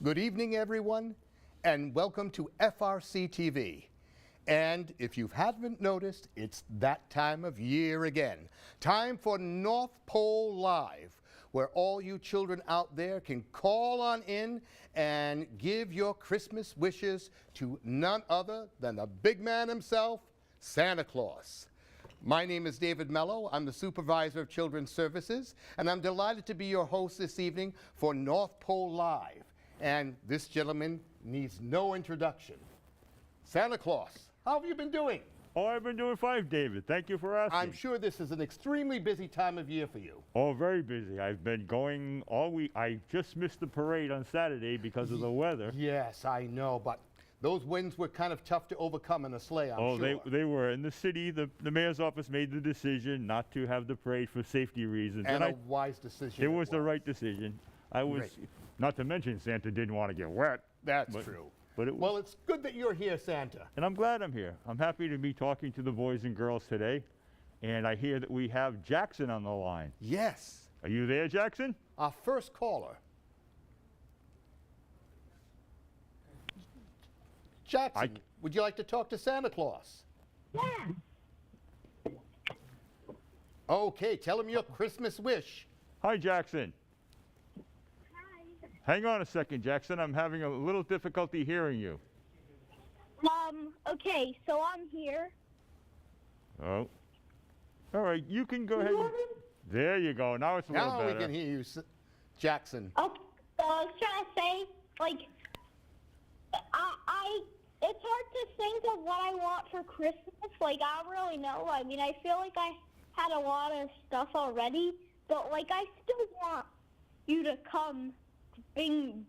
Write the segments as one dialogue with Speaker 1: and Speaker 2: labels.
Speaker 1: Good evening, everyone, and welcome to FRC TV. And if you haven't noticed, it's that time of year again. Time for North Pole Live, where all you children out there can call on in and give your Christmas wishes to none other than the big man himself, Santa Claus. My name is David Mello. I'm the Supervisor of Children's Services, and I'm delighted to be your host this evening for North Pole Live. And this gentleman needs no introduction. Santa Claus, how have you been doing?
Speaker 2: Oh, I've been doing fine, David. Thank you for asking.
Speaker 1: I'm sure this is an extremely busy time of year for you.
Speaker 2: Oh, very busy. I've been going all week. I just missed the parade on Saturday because of the weather.
Speaker 1: Yes, I know, but those winds were kind of tough to overcome in a sleigh, I'm sure.
Speaker 2: Oh, they were. In the city, the mayor's office made the decision not to have the parade for safety reasons.
Speaker 1: And a wise decision.
Speaker 2: It was the right decision. Not to mention Santa didn't want to get wet.
Speaker 1: That's true.
Speaker 2: But
Speaker 1: well, it's good that you're here, Santa.
Speaker 2: And I'm glad I'm here. I'm happy to be talking to the boys and girls today. And I hear that we have Jackson on the line.
Speaker 1: Yes.
Speaker 2: Are you there, Jackson?
Speaker 1: Our first caller. Jackson, would you like to talk to Santa Claus?
Speaker 3: Yeah.
Speaker 1: Okay, tell him your Christmas wish.
Speaker 2: Hi, Jackson.
Speaker 3: Hi.
Speaker 2: Hang on a second, Jackson. I'm having a little difficulty hearing you.
Speaker 3: Okay, so I'm here.
Speaker 2: Oh. All right, you can go ahead. There you go. Now it's a little
Speaker 1: Now
Speaker 2: better.
Speaker 1: we can hear you, Jackson.
Speaker 3: Oh, so I was trying to say, like, it's hard to think of what I want for Christmas. Like, I don't really know. I mean, I feel like I had a lot of stuff already, but, like, I still want you to come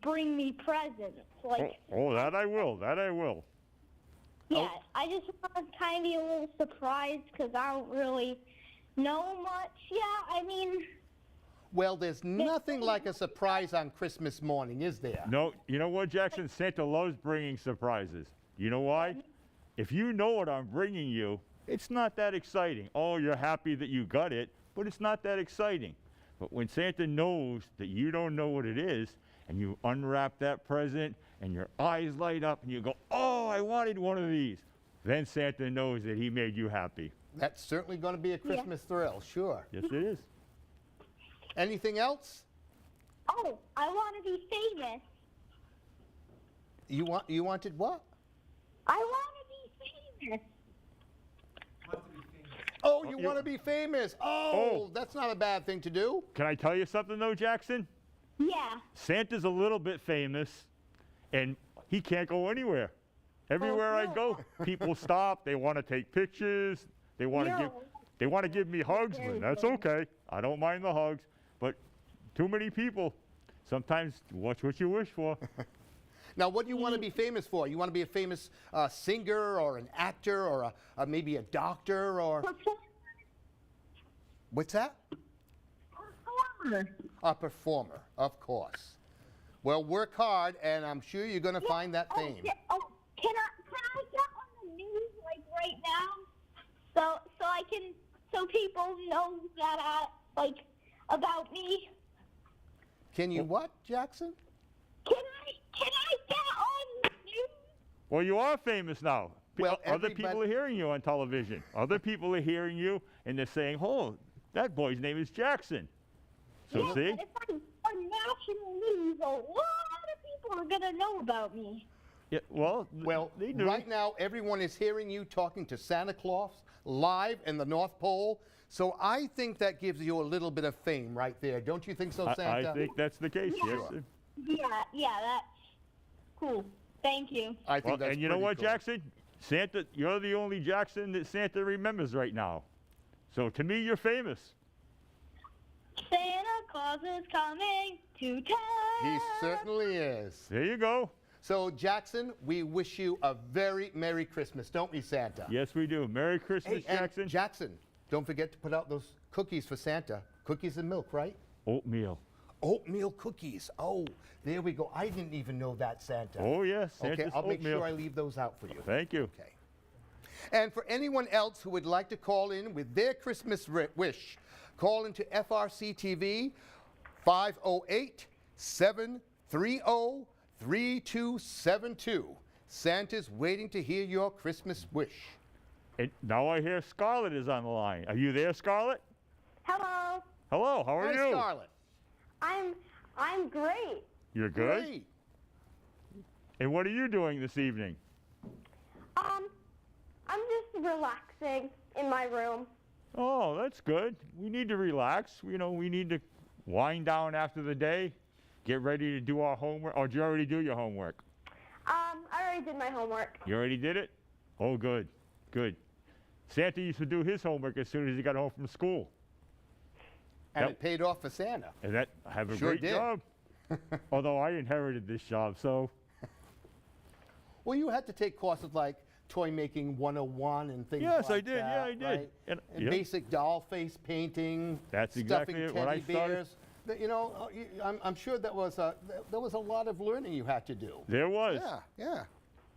Speaker 3: bring me presents. Like,
Speaker 2: oh, that I will. That I will.
Speaker 3: yeah, I just want to kind of be a little surprised because I don't really know much. Yeah, I mean...
Speaker 1: Well, there's nothing like a surprise on Christmas morning, is there?
Speaker 2: No, you know what, Jackson? Santa loves bringing surprises. You know why? If you know what I'm bringing you, it's not that exciting. Oh, you're happy that you got it, but it's not that exciting. But when Santa knows that you don't know what it is, and you unwrap that present, and your eyes light up, and you go, oh, I wanted one of these, then Santa knows that he made you happy.
Speaker 1: That's certainly going to be a Christmas thrill, sure.
Speaker 2: Yes, it is.
Speaker 1: Anything else?
Speaker 3: Oh, I want to be famous.
Speaker 1: You wanted what?
Speaker 3: I want to be famous.
Speaker 1: Oh, you want to be famous. Oh, that's not a bad thing to do.
Speaker 2: Can I tell you something, though, Jackson?
Speaker 3: Yeah.
Speaker 2: Santa's a little bit famous, and he can't go anywhere. Everywhere I go, people stop. They want to take pictures. They want to give me hugs, and that's okay. I don't mind the hugs, but too many people. Sometimes watch what you wish for.
Speaker 1: Now, what do you want to be famous for? You want to be a famous singer or an actor or maybe a doctor or... What's that?
Speaker 3: Performer.
Speaker 1: A performer, of course. Well, work hard, and I'm sure you're going to find that fame.
Speaker 3: Can I get on the news like right now, so people know that about me?
Speaker 1: Can you what, Jackson?
Speaker 3: Can I get on the news?
Speaker 2: Well, you are famous now.
Speaker 1: Well,
Speaker 2: other people are hearing you on television. Other people are hearing you, and they're saying, oh, that boy's name is Jackson. So
Speaker 3: yeah,
Speaker 2: see?
Speaker 3: But if I'm on national news, a lot of people are going to know about me.
Speaker 2: Yeah, well, they do.
Speaker 1: Right now, everyone is hearing you talking to Santa Claus live in the North Pole. So I think that gives you a little bit of fame right there. Don't you think so, Santa?
Speaker 2: I think that's the case, yes.
Speaker 3: Yeah, that's cool. Thank you.
Speaker 1: I think that's
Speaker 2: and you know what,
Speaker 1: cool.
Speaker 2: Jackson? Santa, you're the only Jackson that Santa remembers right now. So to me, you're famous.
Speaker 3: Santa Claus is coming to town.
Speaker 1: He certainly is.
Speaker 2: There you go.
Speaker 1: So, Jackson, we wish you a very Merry Christmas, don't we, Santa?
Speaker 2: Yes, we do. Merry Christmas,
Speaker 1: Hey,
Speaker 2: Jackson.
Speaker 1: and Jackson, don't forget to put out those cookies for Santa. Cookies and milk, right?
Speaker 2: Oatmeal.
Speaker 1: Oatmeal cookies. Oh, there we go. I didn't even know that, Santa.
Speaker 2: Oh, yes. Santa's
Speaker 1: Okay, I'll make
Speaker 2: oatmeal.
Speaker 1: sure I leave those out for you.
Speaker 2: Thank you.
Speaker 1: Okay. And for anyone else who would like to call in with their Christmas wish, call into FRC TV 508-730 3272. Santa's waiting to hear your Christmas wish.
Speaker 2: And now I hear Scarlett is on the line. Are you there, Scarlett?
Speaker 3: Hello.
Speaker 2: Hello, how are
Speaker 1: Hi,
Speaker 2: you?
Speaker 1: Scarlett.
Speaker 3: I'm great.
Speaker 2: You're good?
Speaker 1: Great.
Speaker 2: And what are you doing this evening?
Speaker 3: I'm just relaxing in my room.
Speaker 2: Oh, that's good. We need to relax. You know, we need to wind down after the day, get ready to do our homework. Or did you already do your homework?
Speaker 3: I already did my homework.
Speaker 2: You already did it? Oh, good, good. Santa used to do his homework as soon as he got home from school.
Speaker 1: And
Speaker 2: Yep.
Speaker 1: it paid off for Santa.
Speaker 2: And that, have a
Speaker 1: Sure
Speaker 2: great
Speaker 1: did.
Speaker 2: job. Although I inherited this job, so.
Speaker 1: Well, you had to take courses like Toy Making 101 and things
Speaker 2: Yes,
Speaker 1: like
Speaker 2: I did.
Speaker 1: that.
Speaker 2: Yeah, I did.
Speaker 1: Right?
Speaker 2: And-
Speaker 1: And
Speaker 2: yep.
Speaker 1: basic doll face painting.
Speaker 2: That's
Speaker 1: stuffing
Speaker 2: exactly it. When I
Speaker 1: teddy
Speaker 2: started-
Speaker 1: bears. You know, I'm sure there was a lot of learning you had to do.
Speaker 2: There was.
Speaker 1: Yeah, yeah.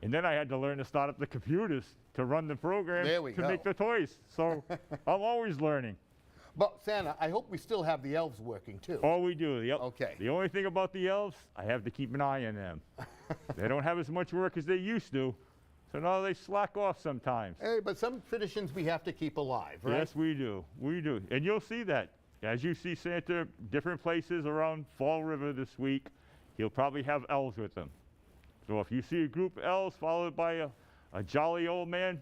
Speaker 2: And then I had to learn to start up the computers to run the program
Speaker 1: There we
Speaker 2: to
Speaker 1: go.
Speaker 2: make the toys. So I'm always learning.
Speaker 1: But Santa, I hope we still have the elves working too.
Speaker 2: Oh, we do. Yep.
Speaker 1: Okay.
Speaker 2: The only thing about the elves, I have to keep an eye on them. They don't have as much work as they used to. So now they slack off sometimes.
Speaker 1: Hey, but some traditions we have to keep alive, right?
Speaker 2: Yes, we do. We do. And you'll see that. As you see Santa different places around Fall River this week, he'll probably have elves with him. So if you see a group of elves followed by a jolly old man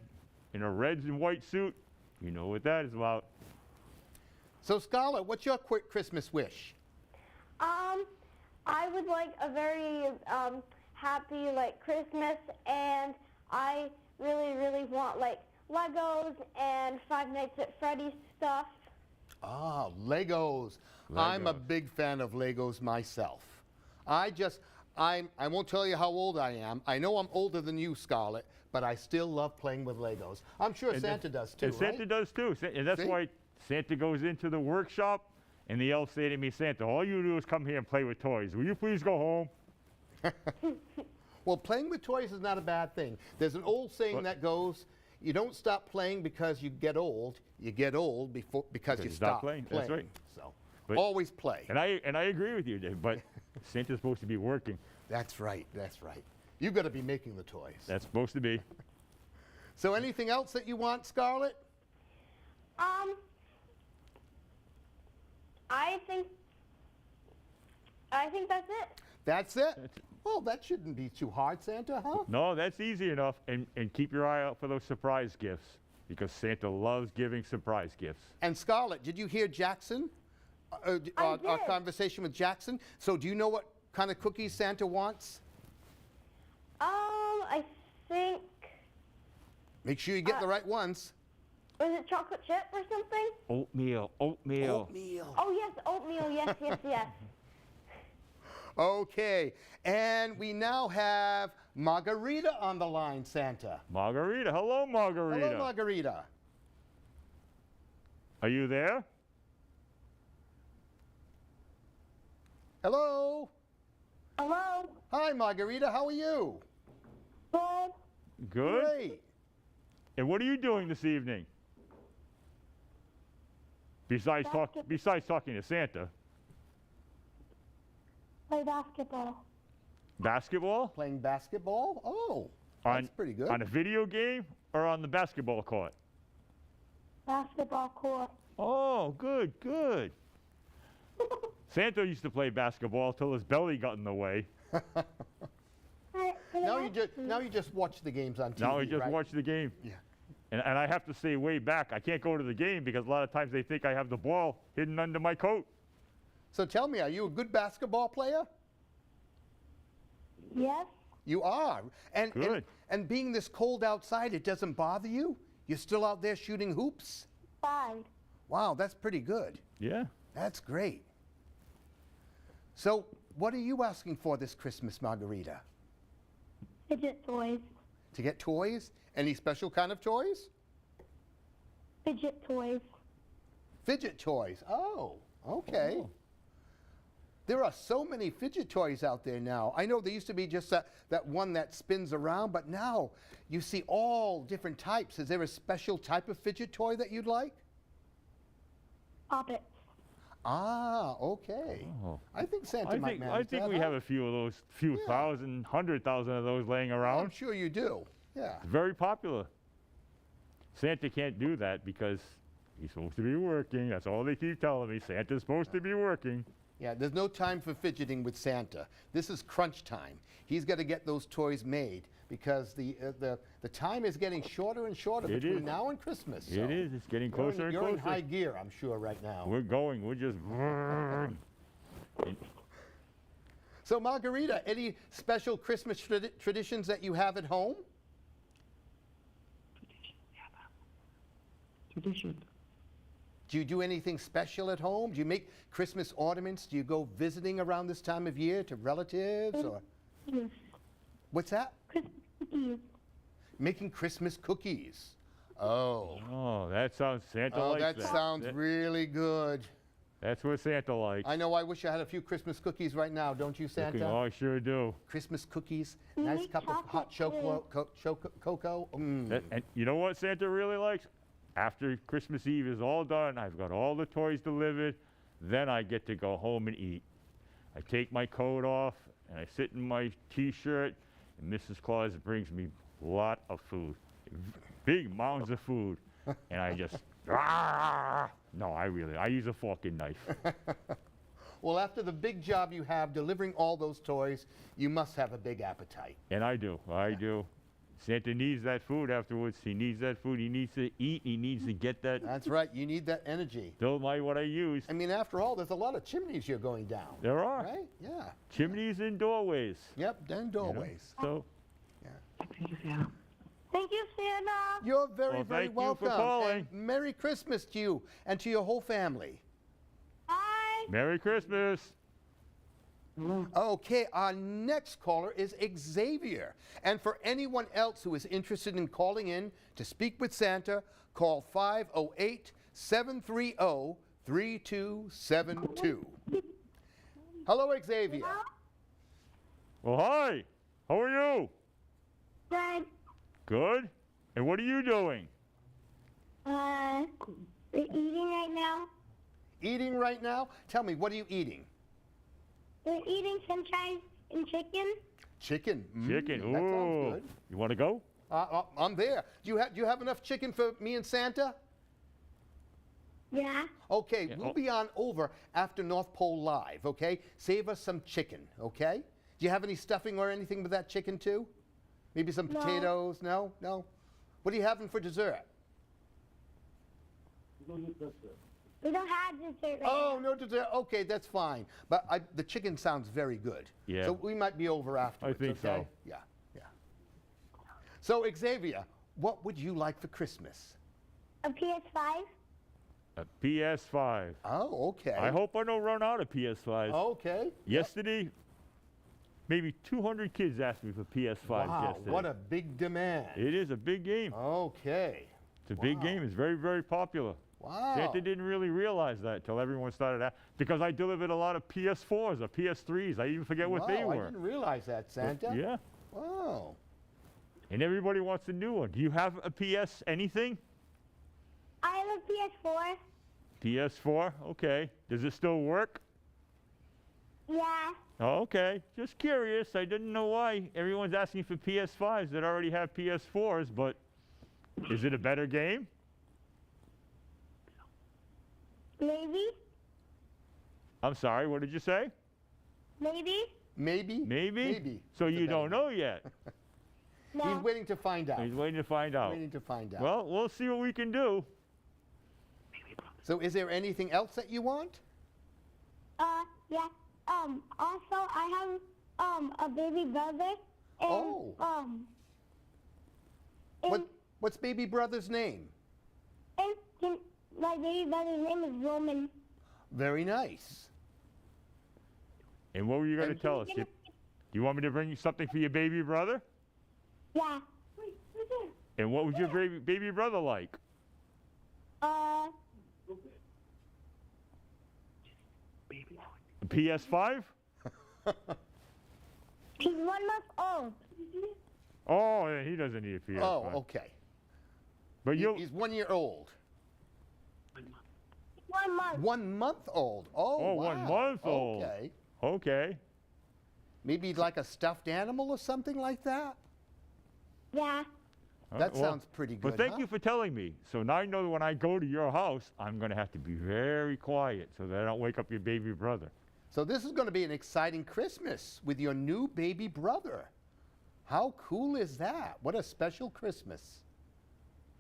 Speaker 2: in a red and white suit, you know what that is about.
Speaker 1: So Scarlett, what's your quick Christmas wish?
Speaker 3: I would like a very happy Christmas, and I really want Legos and Five Nights at Freddy's stuff.
Speaker 1: Ah, Legos. I'm a
Speaker 2: Legos.
Speaker 1: big fan of Legos myself. I won't tell you how old I am. I know I'm older than you, Scarlett, but I still love playing with Legos. I'm sure
Speaker 2: And
Speaker 1: Santa does too,
Speaker 2: And Santa
Speaker 1: right?
Speaker 2: does too. And that's
Speaker 1: See?
Speaker 2: why Santa goes into the workshop and the elves say to me, Santa, all you do is come here and play with toys. Will you please go home?
Speaker 1: Well, playing with toys is not a bad thing. There's an old saying
Speaker 2: But-
Speaker 1: that goes, you don't stop playing because you get old. You get old because you stop playing.
Speaker 2: That's right.
Speaker 1: So
Speaker 2: But-
Speaker 1: always play.
Speaker 2: And I agree with you, Dave, but Santa's supposed to be working.
Speaker 1: That's right. That's right. You've got to be making the toys.
Speaker 2: That's supposed to be.
Speaker 1: So anything else that you want, Scarlett?
Speaker 3: I think that's it.
Speaker 1: That's it? Well, that shouldn't be too hard, Santa, huh?
Speaker 2: No, that's easy enough. And keep your eye out for those surprise gifts because Santa loves giving surprise gifts.
Speaker 1: And Scarlett, did you hear Jackson? Our
Speaker 3: did.
Speaker 1: conversation with Jackson. So do you know what kind of cookies Santa wants?
Speaker 3: I think,
Speaker 1: Make sure you get the right ones.
Speaker 3: was it chocolate chip or something?
Speaker 2: Oatmeal, oatmeal.
Speaker 1: Oatmeal.
Speaker 3: Oh yes, oatmeal, yes.
Speaker 1: Okay, and we now have Margarita on the line, Santa.
Speaker 2: Margarita. Hello, Margarita.
Speaker 1: Hello, Margarita.
Speaker 2: Are you there?
Speaker 1: Hello.
Speaker 3: Hello?
Speaker 1: Hi, Margarita. How are you?
Speaker 3: Good.
Speaker 2: Good.
Speaker 1: Great.
Speaker 2: And what are you doing this evening? Besides talking to Santa.
Speaker 3: Play basketball.
Speaker 2: Basketball?
Speaker 1: Playing basketball? Oh, that's pretty good.
Speaker 2: On a video game or on the basketball court?
Speaker 3: Basketball court.
Speaker 2: Oh, good, good. Santa used to play basketball till his belly got in the way.
Speaker 1: Now you just watch the games on TV,
Speaker 2: Now he just
Speaker 1: right?
Speaker 2: watch the game.
Speaker 1: Yeah.
Speaker 2: And I have to stay way back. I can't go to the game because a lot of times they think I have the ball hidden under my coat.
Speaker 1: So tell me, are you a good basketball player?
Speaker 3: Yes.
Speaker 1: You are. And
Speaker 2: Good.
Speaker 1: and being this cold outside, it doesn't bother you? You're still out there shooting hoops?
Speaker 3: Fine.
Speaker 1: Wow, that's pretty good.
Speaker 2: Yeah.
Speaker 1: That's great. So, what are you asking for this Christmas, Margarita?
Speaker 3: Fidget toys.
Speaker 1: To get toys? Any special kind of toys?
Speaker 3: Fidget toys.
Speaker 1: Fidget toys. Oh, okay.
Speaker 2: Oh.
Speaker 1: There are so many fidget toys out there now. I know there used to be just that one that spins around, but now you see all different types. Is there a special type of fidget toy that you'd like?
Speaker 3: Poppets.
Speaker 1: Ah, okay.
Speaker 2: Oh.
Speaker 1: I think Santa might manage
Speaker 2: I think
Speaker 1: that,
Speaker 2: we
Speaker 1: huh?
Speaker 2: have a few of those, few
Speaker 1: Yeah.
Speaker 2: thousand, 100,000 of those laying around.
Speaker 1: I'm sure you do. Yeah.
Speaker 2: Very popular. Santa can't do that because he's supposed to be working. That's all they keep telling me. Santa's supposed to be working.
Speaker 1: Yeah, there's no time for fidgeting with Santa. This is crunch time. He's got to get those toys made because the time is getting shorter and shorter
Speaker 2: It
Speaker 1: between
Speaker 2: is.
Speaker 1: now and Christmas. So
Speaker 2: It is. It's getting closer and
Speaker 1: you're
Speaker 2: closer.
Speaker 1: in high gear, I'm sure, right now.
Speaker 2: We're going. We're just.
Speaker 1: So, Margarita, any special Christmas traditions that you have at home?
Speaker 4: Tradition.
Speaker 1: Do you do anything special at home? Do you make Christmas ornaments? Do you go visiting around this time of year to relatives or?
Speaker 3: Yes.
Speaker 1: What's that?
Speaker 3: Christmas cookies.
Speaker 1: Making Christmas cookies. Oh.
Speaker 2: Oh, that sounds. Santa
Speaker 1: Oh,
Speaker 2: likes
Speaker 1: that
Speaker 2: that.
Speaker 1: sounds really good.
Speaker 2: That's what Santa likes.
Speaker 1: I know I wish I had a few Christmas cookies right now, don't you, Santa?
Speaker 2: Oh, I sure do.
Speaker 1: Christmas cookies,
Speaker 3: We
Speaker 1: nice
Speaker 3: make
Speaker 1: cup of hot
Speaker 3: chocolate
Speaker 1: cocoa. Mm.
Speaker 2: And you know what Santa really likes? After Christmas Eve is all done, I've got all the toys delivered, then I get to go home and eat. I take my coat off, and I sit in my T-shirt, and Mrs. Claus brings me a lot of food. Big mounds of food. And I just, no, I use a fork and knife.
Speaker 1: Well, after the big job you have delivering all those toys, you must have a big appetite.
Speaker 2: And I do. Santa needs that food afterwards. He needs that food. He needs to eat. He needs to get that.
Speaker 1: That's right, you need that energy.
Speaker 2: Don't mind what I use.
Speaker 1: I mean, after all, there's a lot of chimneys you're going down.
Speaker 2: There are.
Speaker 1: Right? Yeah.
Speaker 2: Chimneys and doorways.
Speaker 1: Yep, and doorways.
Speaker 2: So,
Speaker 4: Thank you, Santa.
Speaker 3: Thank you, Santa.
Speaker 1: You're very,
Speaker 2: Well,
Speaker 1: very
Speaker 2: thank you for
Speaker 1: welcome.
Speaker 2: calling.
Speaker 1: And Merry Christmas to you and to your whole family.
Speaker 3: Bye.
Speaker 2: Merry Christmas.
Speaker 1: Okay, our next caller is Xavier. And for anyone else who is interested in calling in to speak with Santa, call 508-730-3272. Hello, Xavier.
Speaker 2: Well, hi. How are you?
Speaker 3: Good.
Speaker 2: Good. And what are you doing?
Speaker 3: We're eating right now.
Speaker 1: Eating right now? Tell me, what are you eating?
Speaker 3: We're eating french fries and chicken.
Speaker 1: Chicken.
Speaker 2: Chicken.
Speaker 1: That
Speaker 2: Ooh.
Speaker 1: sounds good.
Speaker 2: You want to go?
Speaker 1: I'm there. Do you have enough chicken for me and Santa?
Speaker 3: Yeah.
Speaker 1: Okay,
Speaker 2: Yeah,
Speaker 1: we'll
Speaker 2: oh.
Speaker 1: be on over after North Pole Live, okay? Save us some chicken, okay? Do you have any stuffing or anything with that chicken too? Maybe some
Speaker 3: No.
Speaker 1: potatoes? No? No? What are you having for dessert?
Speaker 3: We don't have dessert right
Speaker 1: Oh,
Speaker 3: now.
Speaker 1: no dessert. Okay, that's fine. But the chicken sounds very good.
Speaker 2: Yeah.
Speaker 1: So we might be over afterwards,
Speaker 2: think
Speaker 1: okay?
Speaker 2: so.
Speaker 1: Yeah, yeah. So, Xavier, what would you like for Christmas?
Speaker 3: A PS5.
Speaker 2: A PS5.
Speaker 1: Oh, okay.
Speaker 2: I hope I don't run out of PS5s.
Speaker 1: Okay.
Speaker 2: Yesterday, maybe 200 kids asked me for PS5s
Speaker 1: Wow,
Speaker 2: yesterday.
Speaker 1: what a big demand.
Speaker 2: It is a big game.
Speaker 1: Okay.
Speaker 2: It's a big
Speaker 1: wow.
Speaker 2: game. It's very, very popular.
Speaker 1: Wow.
Speaker 2: Santa didn't really realize that until everyone started because I delivered a lot of PS4s or PS3s. I even forget what they
Speaker 1: Wow, I
Speaker 2: were.
Speaker 1: didn't realize that, Santa.
Speaker 2: Yeah.
Speaker 1: Wow.
Speaker 2: And everybody wants a new one. Do you have a PS anything?
Speaker 3: I have a PS4.
Speaker 2: PS4? Okay. Does it still work?
Speaker 3: Yeah.
Speaker 2: Oh, okay. Just curious. I didn't know why everyone's asking for PS5s that already have PS4s, but is it a better game?
Speaker 3: Maybe.
Speaker 2: I'm sorry, what did you say?
Speaker 3: Maybe.
Speaker 1: Maybe?
Speaker 2: Maybe?
Speaker 1: Maybe.
Speaker 2: So
Speaker 1: It's a
Speaker 2: you
Speaker 1: better
Speaker 2: don't know yet.
Speaker 3: No.
Speaker 1: He's waiting to find out.
Speaker 2: He's waiting to find out.
Speaker 1: Waiting to find out.
Speaker 2: Well, we'll see what we can do.
Speaker 1: So is there anything else that you want?
Speaker 3: Yeah. Also, I have, a baby brother. And,
Speaker 1: Oh.
Speaker 3: and,
Speaker 1: What's baby brother's name?
Speaker 3: and my baby brother's name is Roman.
Speaker 1: Very nice.
Speaker 2: And what were you going to
Speaker 1: And-
Speaker 2: tell us? Do you want me to bring you something for your baby brother?
Speaker 3: Yeah.
Speaker 2: And what was your baby brother like? A PS5?
Speaker 3: He's 1 month old.
Speaker 2: Oh, yeah, he doesn't need a PS5.
Speaker 1: Oh, okay.
Speaker 2: But you'll
Speaker 1: He's 1 year old.
Speaker 3: 1 month.
Speaker 1: 1 month old. Oh,
Speaker 2: Oh,
Speaker 1: wow.
Speaker 2: 1 month old.
Speaker 1: Okay.
Speaker 2: Okay.
Speaker 1: Maybe like a stuffed animal or something like that?
Speaker 3: Yeah.
Speaker 1: That
Speaker 2: Well,
Speaker 1: sounds pretty good,
Speaker 2: But thank
Speaker 1: huh?
Speaker 2: you for telling me. So now I know that when I go to your house, I'm going to have to be very quiet so that I don't wake up your baby brother.
Speaker 1: So this is going to be an exciting Christmas with your new baby brother. How cool is that? What a special Christmas.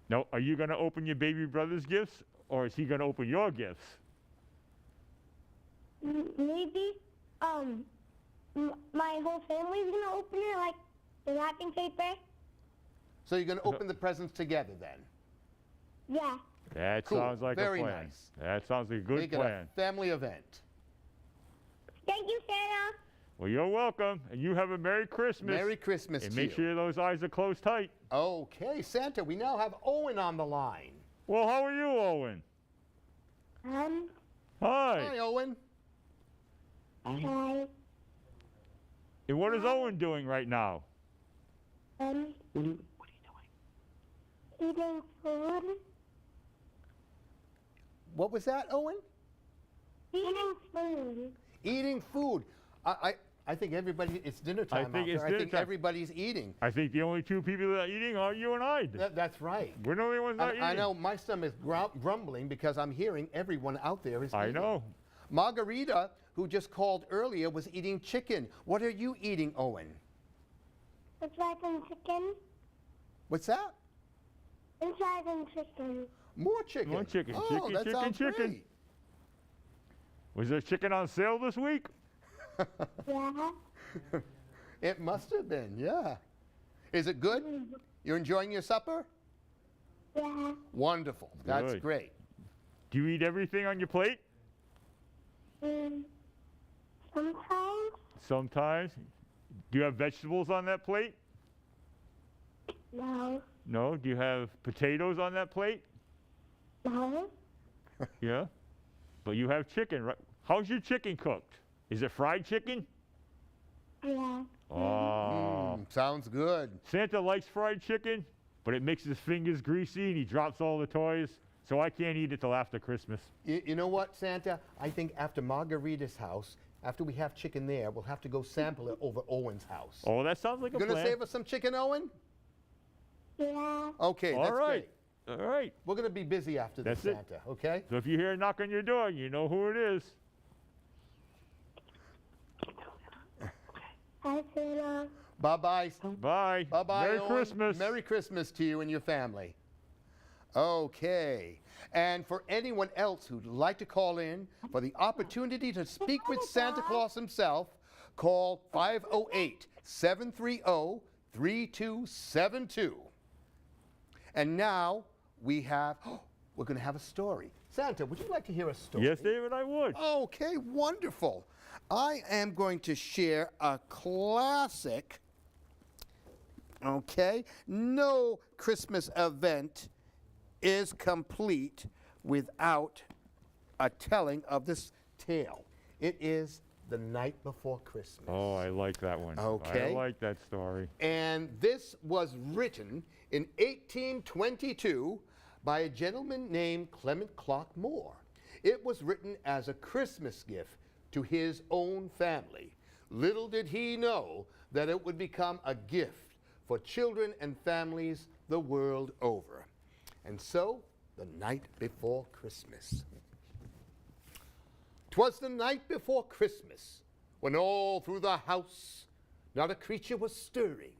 Speaker 2: Now, are you going to open your baby brother's gifts, or is he going to open your gifts?
Speaker 3: Maybe, my whole family's gonna open it, like, the wrapping paper.
Speaker 1: So you're going to open the presents together then?
Speaker 3: Yeah.
Speaker 2: That
Speaker 1: Cool.
Speaker 2: sounds like
Speaker 1: Very
Speaker 2: a plan.
Speaker 1: nice.
Speaker 2: That sounds like a good
Speaker 1: Make it
Speaker 2: plan.
Speaker 1: a family event.
Speaker 3: Thank you, Santa.
Speaker 2: Well, you're welcome, and you have a Merry Christmas.
Speaker 1: Merry Christmas
Speaker 2: And
Speaker 1: to
Speaker 2: make
Speaker 1: you.
Speaker 2: sure those eyes are closed tight.
Speaker 1: Okay, Santa, we now have Owen on the line.
Speaker 2: Well, how are you, Owen? Hi.
Speaker 1: Hi, Owen.
Speaker 3: Hi.
Speaker 2: And what is Owen doing right now?
Speaker 4: What are you doing?
Speaker 3: Eating food.
Speaker 1: What was that, Owen?
Speaker 3: Eating food.
Speaker 1: Eating food. I think everybody, it's dinner time out
Speaker 2: think it's
Speaker 1: there. I
Speaker 2: dinner
Speaker 1: think
Speaker 2: time.
Speaker 1: everybody's eating.
Speaker 2: I think the only two people that are eating are you and I.
Speaker 1: That's right.
Speaker 2: We're the only ones not eating.
Speaker 1: I know my stomach is grumbling because I'm hearing everyone out there is
Speaker 2: I
Speaker 1: eating.
Speaker 2: know.
Speaker 1: Margarita, who just called earlier, was eating chicken. What are you eating, Owen?
Speaker 3: It's like in chicken.
Speaker 1: What's that?
Speaker 3: Inside in chicken.
Speaker 1: More chicken.
Speaker 2: More chicken.
Speaker 1: Oh,
Speaker 2: Chicken,
Speaker 1: that
Speaker 2: chicken,
Speaker 1: sounds
Speaker 2: chicken.
Speaker 1: great.
Speaker 2: Was there chicken on sale this week?
Speaker 3: Yeah.
Speaker 1: It must have been, yeah. Is it good? You're enjoying your supper?
Speaker 3: Yeah.
Speaker 1: Wonderful. That's
Speaker 2: Good.
Speaker 1: great.
Speaker 2: Do you eat everything on your plate?
Speaker 3: Sometimes.
Speaker 2: Sometimes. Do you have vegetables on that plate?
Speaker 3: No.
Speaker 2: No. Do you have potatoes on that plate?
Speaker 3: No.
Speaker 2: Yeah. But you have chicken, right? How's your chicken cooked? Is it fried chicken?
Speaker 3: Yeah.
Speaker 2: Oh.
Speaker 1: Sounds good.
Speaker 2: Santa likes fried chicken, but it makes his fingers greasy and he drops all the toys, so I can't eat it till after Christmas.
Speaker 1: You know what, Santa? I think after Margarita's house, after we have chicken there, we'll have to go sample it over Owen's house.
Speaker 2: Oh, that sounds like a
Speaker 1: You gonna
Speaker 2: plan.
Speaker 1: save us some chicken, Owen?
Speaker 3: Yeah.
Speaker 1: Okay,
Speaker 2: All
Speaker 1: that's
Speaker 2: right.
Speaker 1: great.
Speaker 2: All right.
Speaker 1: We're gonna be busy after this,
Speaker 2: That's it.
Speaker 1: Santa, okay?
Speaker 2: So if you hear a knock on your door, you know who it is.
Speaker 3: Hi, Santa.
Speaker 1: Bye-bye.
Speaker 2: Bye.
Speaker 1: Bye-bye,
Speaker 2: Merry
Speaker 1: Owen.
Speaker 2: Christmas.
Speaker 1: Merry Christmas to you and your family. Okay. And for anyone else who'd like to call in for the opportunity to speak with Santa Claus himself, call 508-730-3272. And now we're going to have a story. Santa, would you like to hear a story?
Speaker 2: Yes, David, I would.
Speaker 1: Okay, wonderful. I am going to share a classic. Okay, no Christmas event is complete without a telling of this tale. It is The Night Before Christmas.
Speaker 2: Oh, I like that one.
Speaker 1: Okay.
Speaker 2: I like that story.
Speaker 1: And this was written in 1822 by a gentleman named Clement Clark Moore. It was written as a Christmas gift to his own family. Little did he know that it would become a gift for children and families the world over. And so, The Night Before Christmas. 'Twas the night before Christmas, when all through the house not a creature was stirring,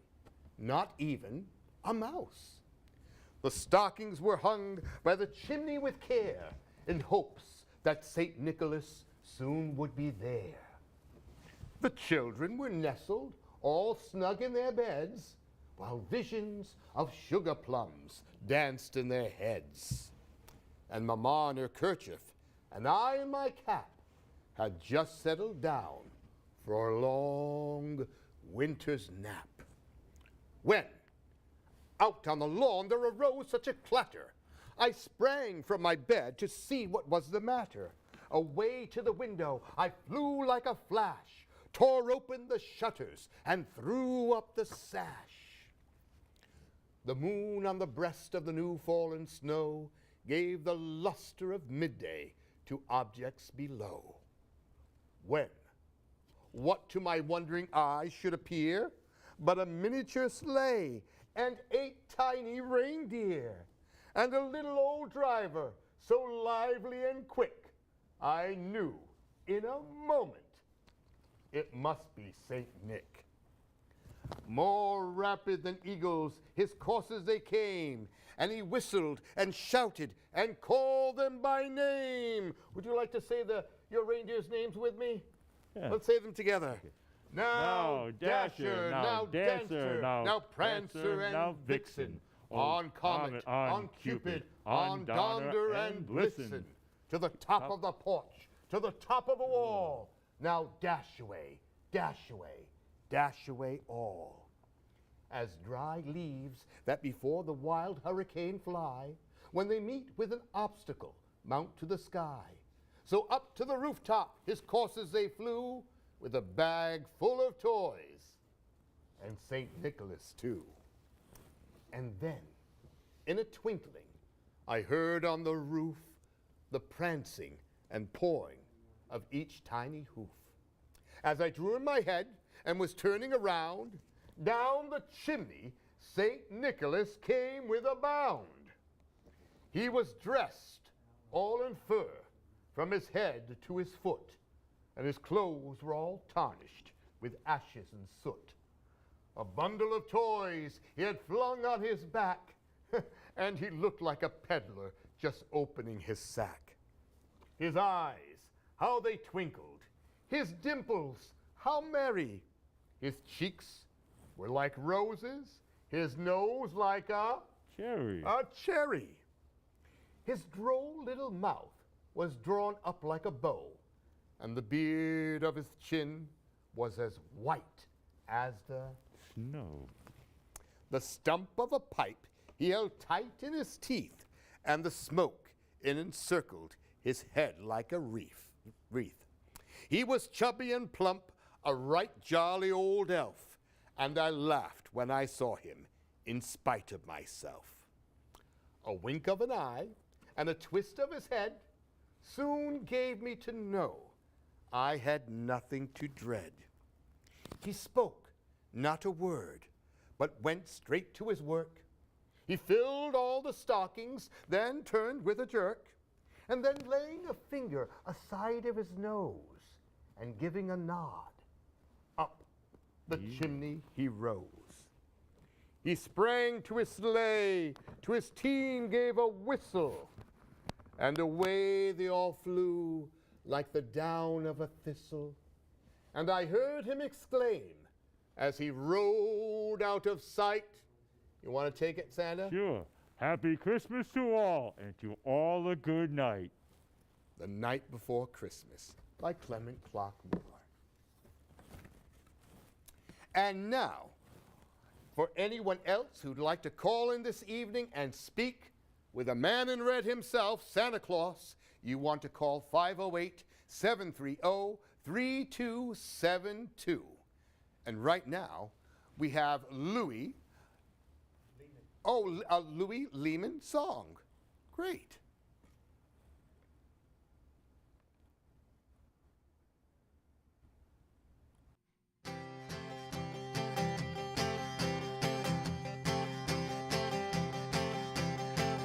Speaker 1: not even a mouse. The stockings were hung by the chimney with care, in hopes that St. Nicholas soon would be there. The children were nestled all snug in their beds, while visions of sugar plums danced in their heads. And Mamma in her kerchief, and I in my cap, had just settled down for a long winter's nap. When, out on the lawn, there arose such a clatter, I sprang from my bed to see what was the matter. Away to the window I flew like a flash, tore open the shutters, and threw up the sash. The moon on the breast of the new fallen snow gave the luster of midday to objects below. When? What to my wondering eyes should appear but a miniature sleigh and 8 tiny reindeer, and a little old driver so lively and quick, I knew in a moment it must be Saint Nick. More rapid than eagles, his coursers they came, and he whistled and shouted and called them by name. Would you like to say your reindeer's names with me?
Speaker 2: Yeah.
Speaker 1: Let's say them together.
Speaker 2: Okay.
Speaker 1: Now Dasher, now Dancer, now Prancer and
Speaker 2: now
Speaker 1: Vixen, on Comet, on Cupid, on Donder and Blitzen, to the top of the porch, to the top of the wall. Now dash away, dash away, dash away all. As dry leaves that before the wild hurricane fly, when they meet with an obstacle, mount to the sky. So up to the rooftop his coursers they flew, with a bag full of toys, and St. Nicholas too. And then, in a twinkling, I heard on the roof the prancing and pawing of each tiny hoof. As I drew in my head and was turning around, down the chimney St. Nicholas came with a bound. He was dressed all in fur from his head to his foot, and his clothes were all tarnished with ashes and soot. A bundle of toys he had flung on his back, and he looked like a peddler just opening his sack. His eyes, how they twinkled, his dimples, how merry. His cheeks were like roses, his nose like a cherry. His droll little mouth was drawn up like a bow, and the beard of his chin was as white as the
Speaker 2: snow.
Speaker 1: The stump of a pipe he held tight in his teeth, and the smoke encircled his head like a wreath. He was chubby and plump, a right jolly old elf, and I laughed when I saw him, in spite of myself. A wink of an eye and a twist of his head soon gave me to know I had nothing to dread. He spoke not a word, but went straight to his work. He filled all the stockings, then turned with a jerk, and then laying a finger aside of his nose and giving a nod, up the chimney he rose. He sprang to his sleigh, to his team gave a whistle, and away they all flew like the down of a thistle. And I heard him exclaim as he rode out of sight. You want to take it, Santa?
Speaker 2: Sure. Happy Christmas to all, and to all a good night.
Speaker 1: The Night Before Christmas by Clement Clark Moore. And now, for anyone else who'd like to call in this evening and speak with the man in red himself, Santa Claus, you want to call 508-730-3272. And right now, we have Louis. Louis Lehman song. Great.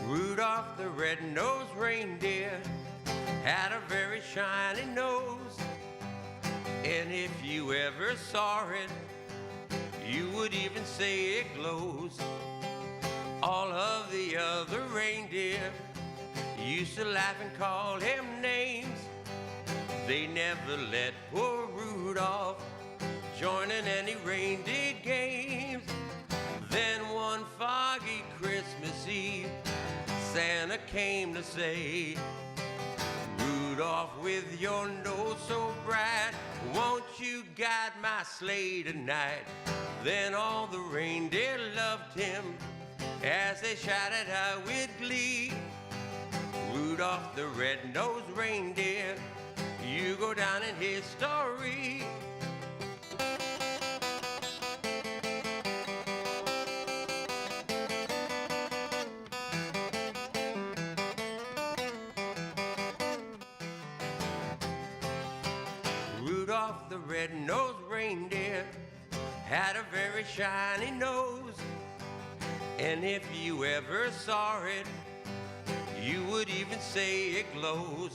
Speaker 5: Rudolph the red-nosed reindeer had a very shiny nose, and if you ever saw it, you would even say it glows. All of the other reindeer used to laugh and call him names. They never let poor Rudolph join in any reindeer games. Then one foggy Christmas Eve, Santa came to say, Rudolph, with your nose so bright, won't you guide my sleigh tonight? Then all the reindeer loved him as they shouted out with glee, Rudolph the red-nosed reindeer, you go down in history. Rudolph the red-nosed reindeer had a very shiny nose, and if you ever saw it, you would even say it glows.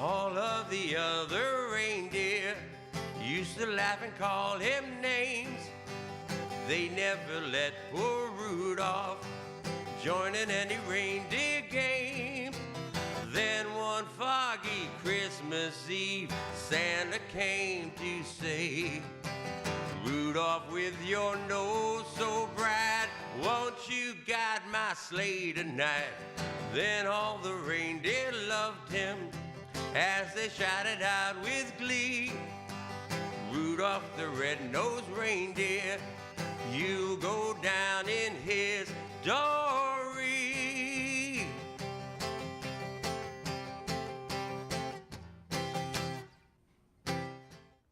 Speaker 5: All of the other reindeer used to laugh and call him names. They never let poor Rudolph join in any reindeer game. Then one foggy Christmas Eve, Santa came to say, Rudolph, with your nose so bright, won't you guide my sleigh tonight? Then all the reindeer loved him as they shouted out with glee, Rudolph the red-nosed reindeer, you'll go down in history.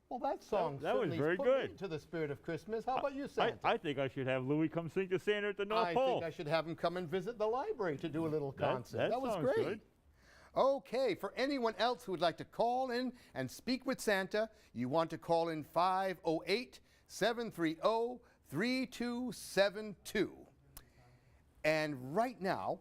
Speaker 1: Well, that song
Speaker 2: That was
Speaker 1: certainly
Speaker 2: very
Speaker 1: put
Speaker 2: good.
Speaker 1: me into the spirit of Christmas. How about you, Santa?
Speaker 2: I think I should have Louis come sing to Santa at the North
Speaker 1: I
Speaker 2: Pole.
Speaker 1: think I should have him come and visit the library to do a little concert.
Speaker 2: that
Speaker 1: was
Speaker 2: sounds
Speaker 1: great.
Speaker 2: good.
Speaker 1: Okay, for anyone else who would like to call in and speak with Santa, you want to call in 508-730-3272. And right now,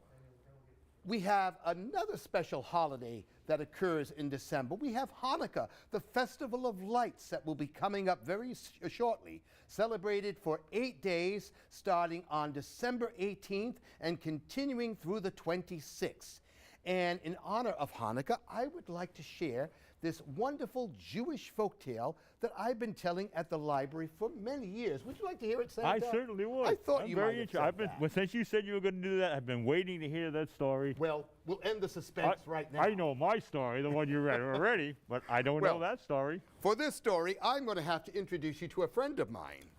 Speaker 1: we have another special holiday that occurs in December. We have Hanukkah, the Festival of Lights that will be coming up very shortly, celebrated for 8 days, starting on December 18th and continuing through the 26th. And in honor of Hanukkah, I would like to share this wonderful Jewish folktale that I've been telling at the library for many years. Would you like to hear it, Santa?
Speaker 2: I certainly would.
Speaker 1: I thought
Speaker 2: I'm
Speaker 1: you
Speaker 2: very
Speaker 1: might have
Speaker 2: interested.
Speaker 1: said
Speaker 2: I've been,
Speaker 1: that.
Speaker 2: well, since you said you were going to do that, I've been waiting to hear that story.
Speaker 1: Well, we'll end the suspense right now.
Speaker 2: I know my story, the one you read already, but I don't know that story.
Speaker 1: For this story, I'm going to have to introduce you to a friend of mine.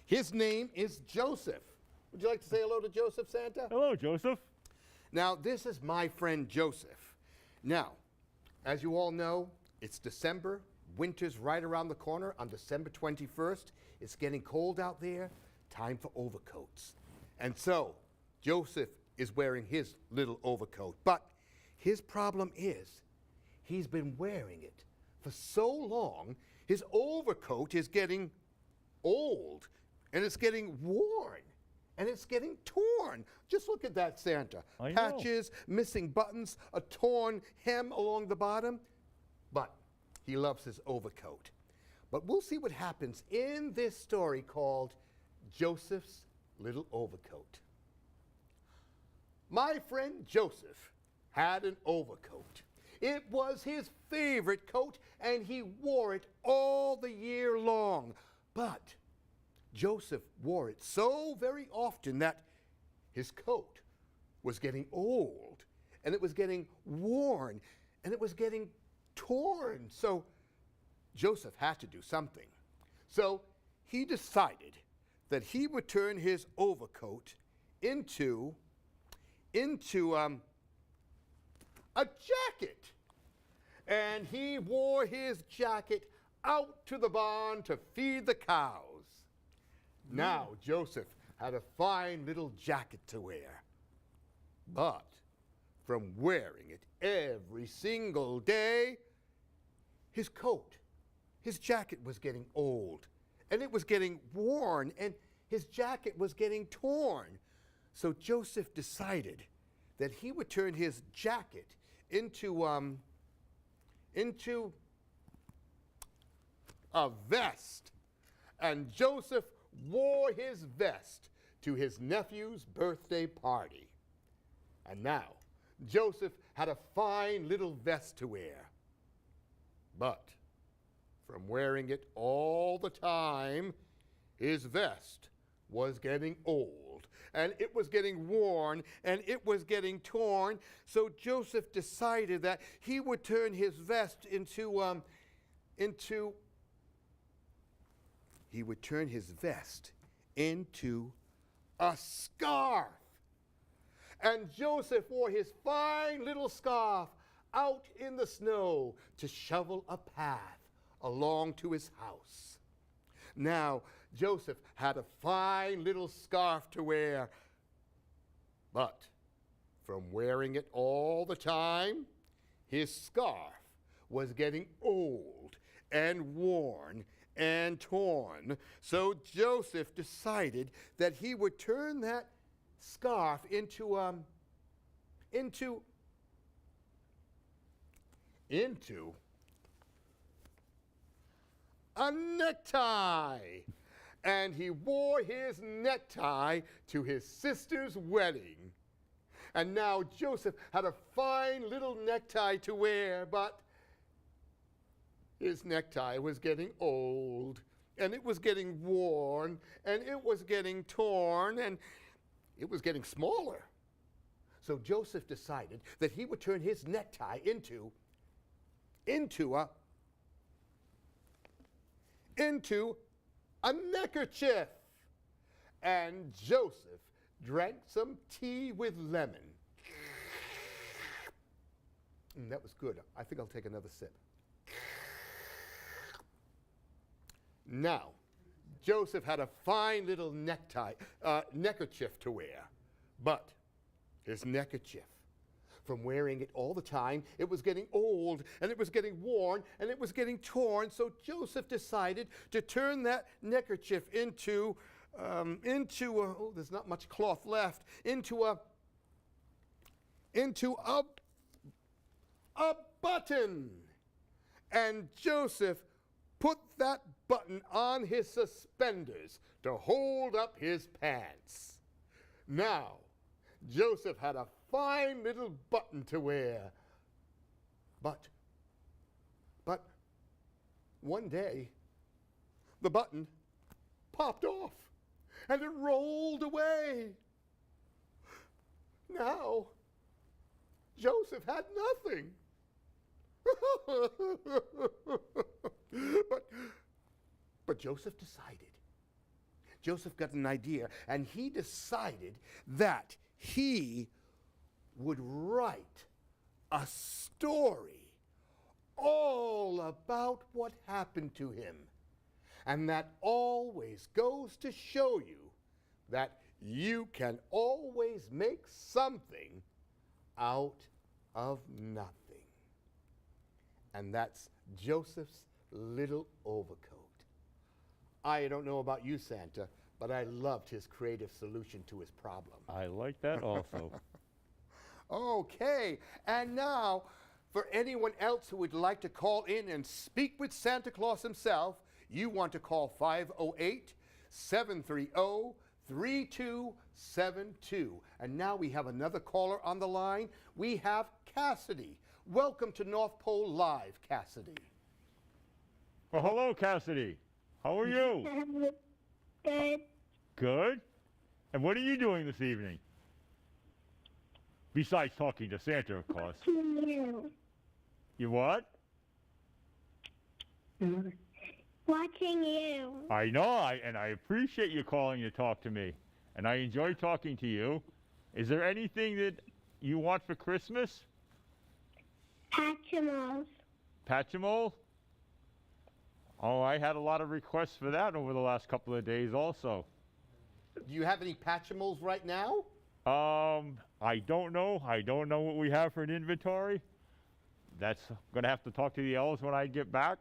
Speaker 1: His name is Joseph. Would you like to say hello to Joseph, Santa?
Speaker 2: Hello, Joseph.
Speaker 1: Now, this is my friend Joseph. Now, as you all know, it's December. Winter's right around the corner on December 21st. It's getting cold out there. Time for overcoats. And so, Joseph is wearing his little overcoat. But his problem is, he's been wearing it for so long, his overcoat is getting old, and it's getting worn, and it's getting torn. Just look at that, Santa.
Speaker 2: I know.
Speaker 1: Patches, missing buttons, a torn hem along the bottom. But he loves his overcoat. But we'll see what happens in this story called Joseph's Little Overcoat. My friend Joseph had an overcoat. It was his favorite coat, and he wore it all the year long. But Joseph wore it so very often that his coat was getting old, and it was getting worn, and it was getting torn. So Joseph had to do something. So he decided that he would turn his overcoat into a jacket. And he wore his jacket out to the barn to feed the cows. Now Joseph had a fine little jacket to wear. But from wearing it every single day, his coat, his jacket was getting old, and it was getting worn, and his jacket was getting torn. So Joseph decided that he would turn his jacket into a vest. And Joseph wore his vest to his nephew's birthday party. And now, Joseph had a fine little vest to wear. But from wearing it all the time, his vest was getting old, and it was getting worn, and it was getting torn. So Joseph decided that he would turn his vest into a scarf. And Joseph wore his fine little scarf out in the snow to shovel a path along to his house. Now, Joseph had a fine little scarf to wear, but from wearing it all the time, his scarf was getting old, and worn and torn. So Joseph decided that he would turn that scarf into a necktie. And he wore his necktie to his sister's wedding. And now Joseph had a fine little necktie to wear, but his necktie was getting old, and it was getting worn, and it was getting torn, and it was getting smaller. So Joseph decided that he would turn his necktie into a neckerchief. And Joseph drank some tea with lemon. That was good. I think I'll take another sip. Now, Joseph had a fine little neckerchief to wear, but his neckerchief, from wearing it all the time, it was getting old, and it was getting worn, and it was getting torn. So Joseph decided to turn that neckerchief into there's not much cloth left, into a button. And Joseph put that button on his suspenders to hold up his pants. Now, Joseph had a fine little button to wear. But one day, the button popped off and it rolled away. Now, Joseph had nothing. But Joseph decided. Joseph got an idea, and he decided that he would write a story all about what happened to him. And that always goes to show you that you can always make something out of nothing. And that's Joseph's little overcoat. I don't know about you, Santa, but I loved his creative solution to his problem.
Speaker 2: I like that also.
Speaker 1: Okay, and now, for anyone else who would like to call in and speak with Santa Claus himself, you want to call 508-730-3272. And now we have another caller on the line. We have Cassidy. Welcome to North Pole Live, Cassidy.
Speaker 2: Well, hello, Cassidy. How are you?
Speaker 3: Good.
Speaker 2: Good? And what are you doing this evening? Besides talking to Santa, of course.
Speaker 3: You.
Speaker 2: You what?
Speaker 3: Watching you.
Speaker 2: I know, and I appreciate you calling to talk to me. And I enjoy talking to you. Is there anything that you want for Christmas?
Speaker 3: Hatchimals.
Speaker 2: Patchimals? Oh, I had a lot of requests for that over the last couple of days also.
Speaker 1: Do you have any Patchimals right now?
Speaker 2: I don't know. I don't know what we have for an inventory. That's going to have to talk to the elves when I get back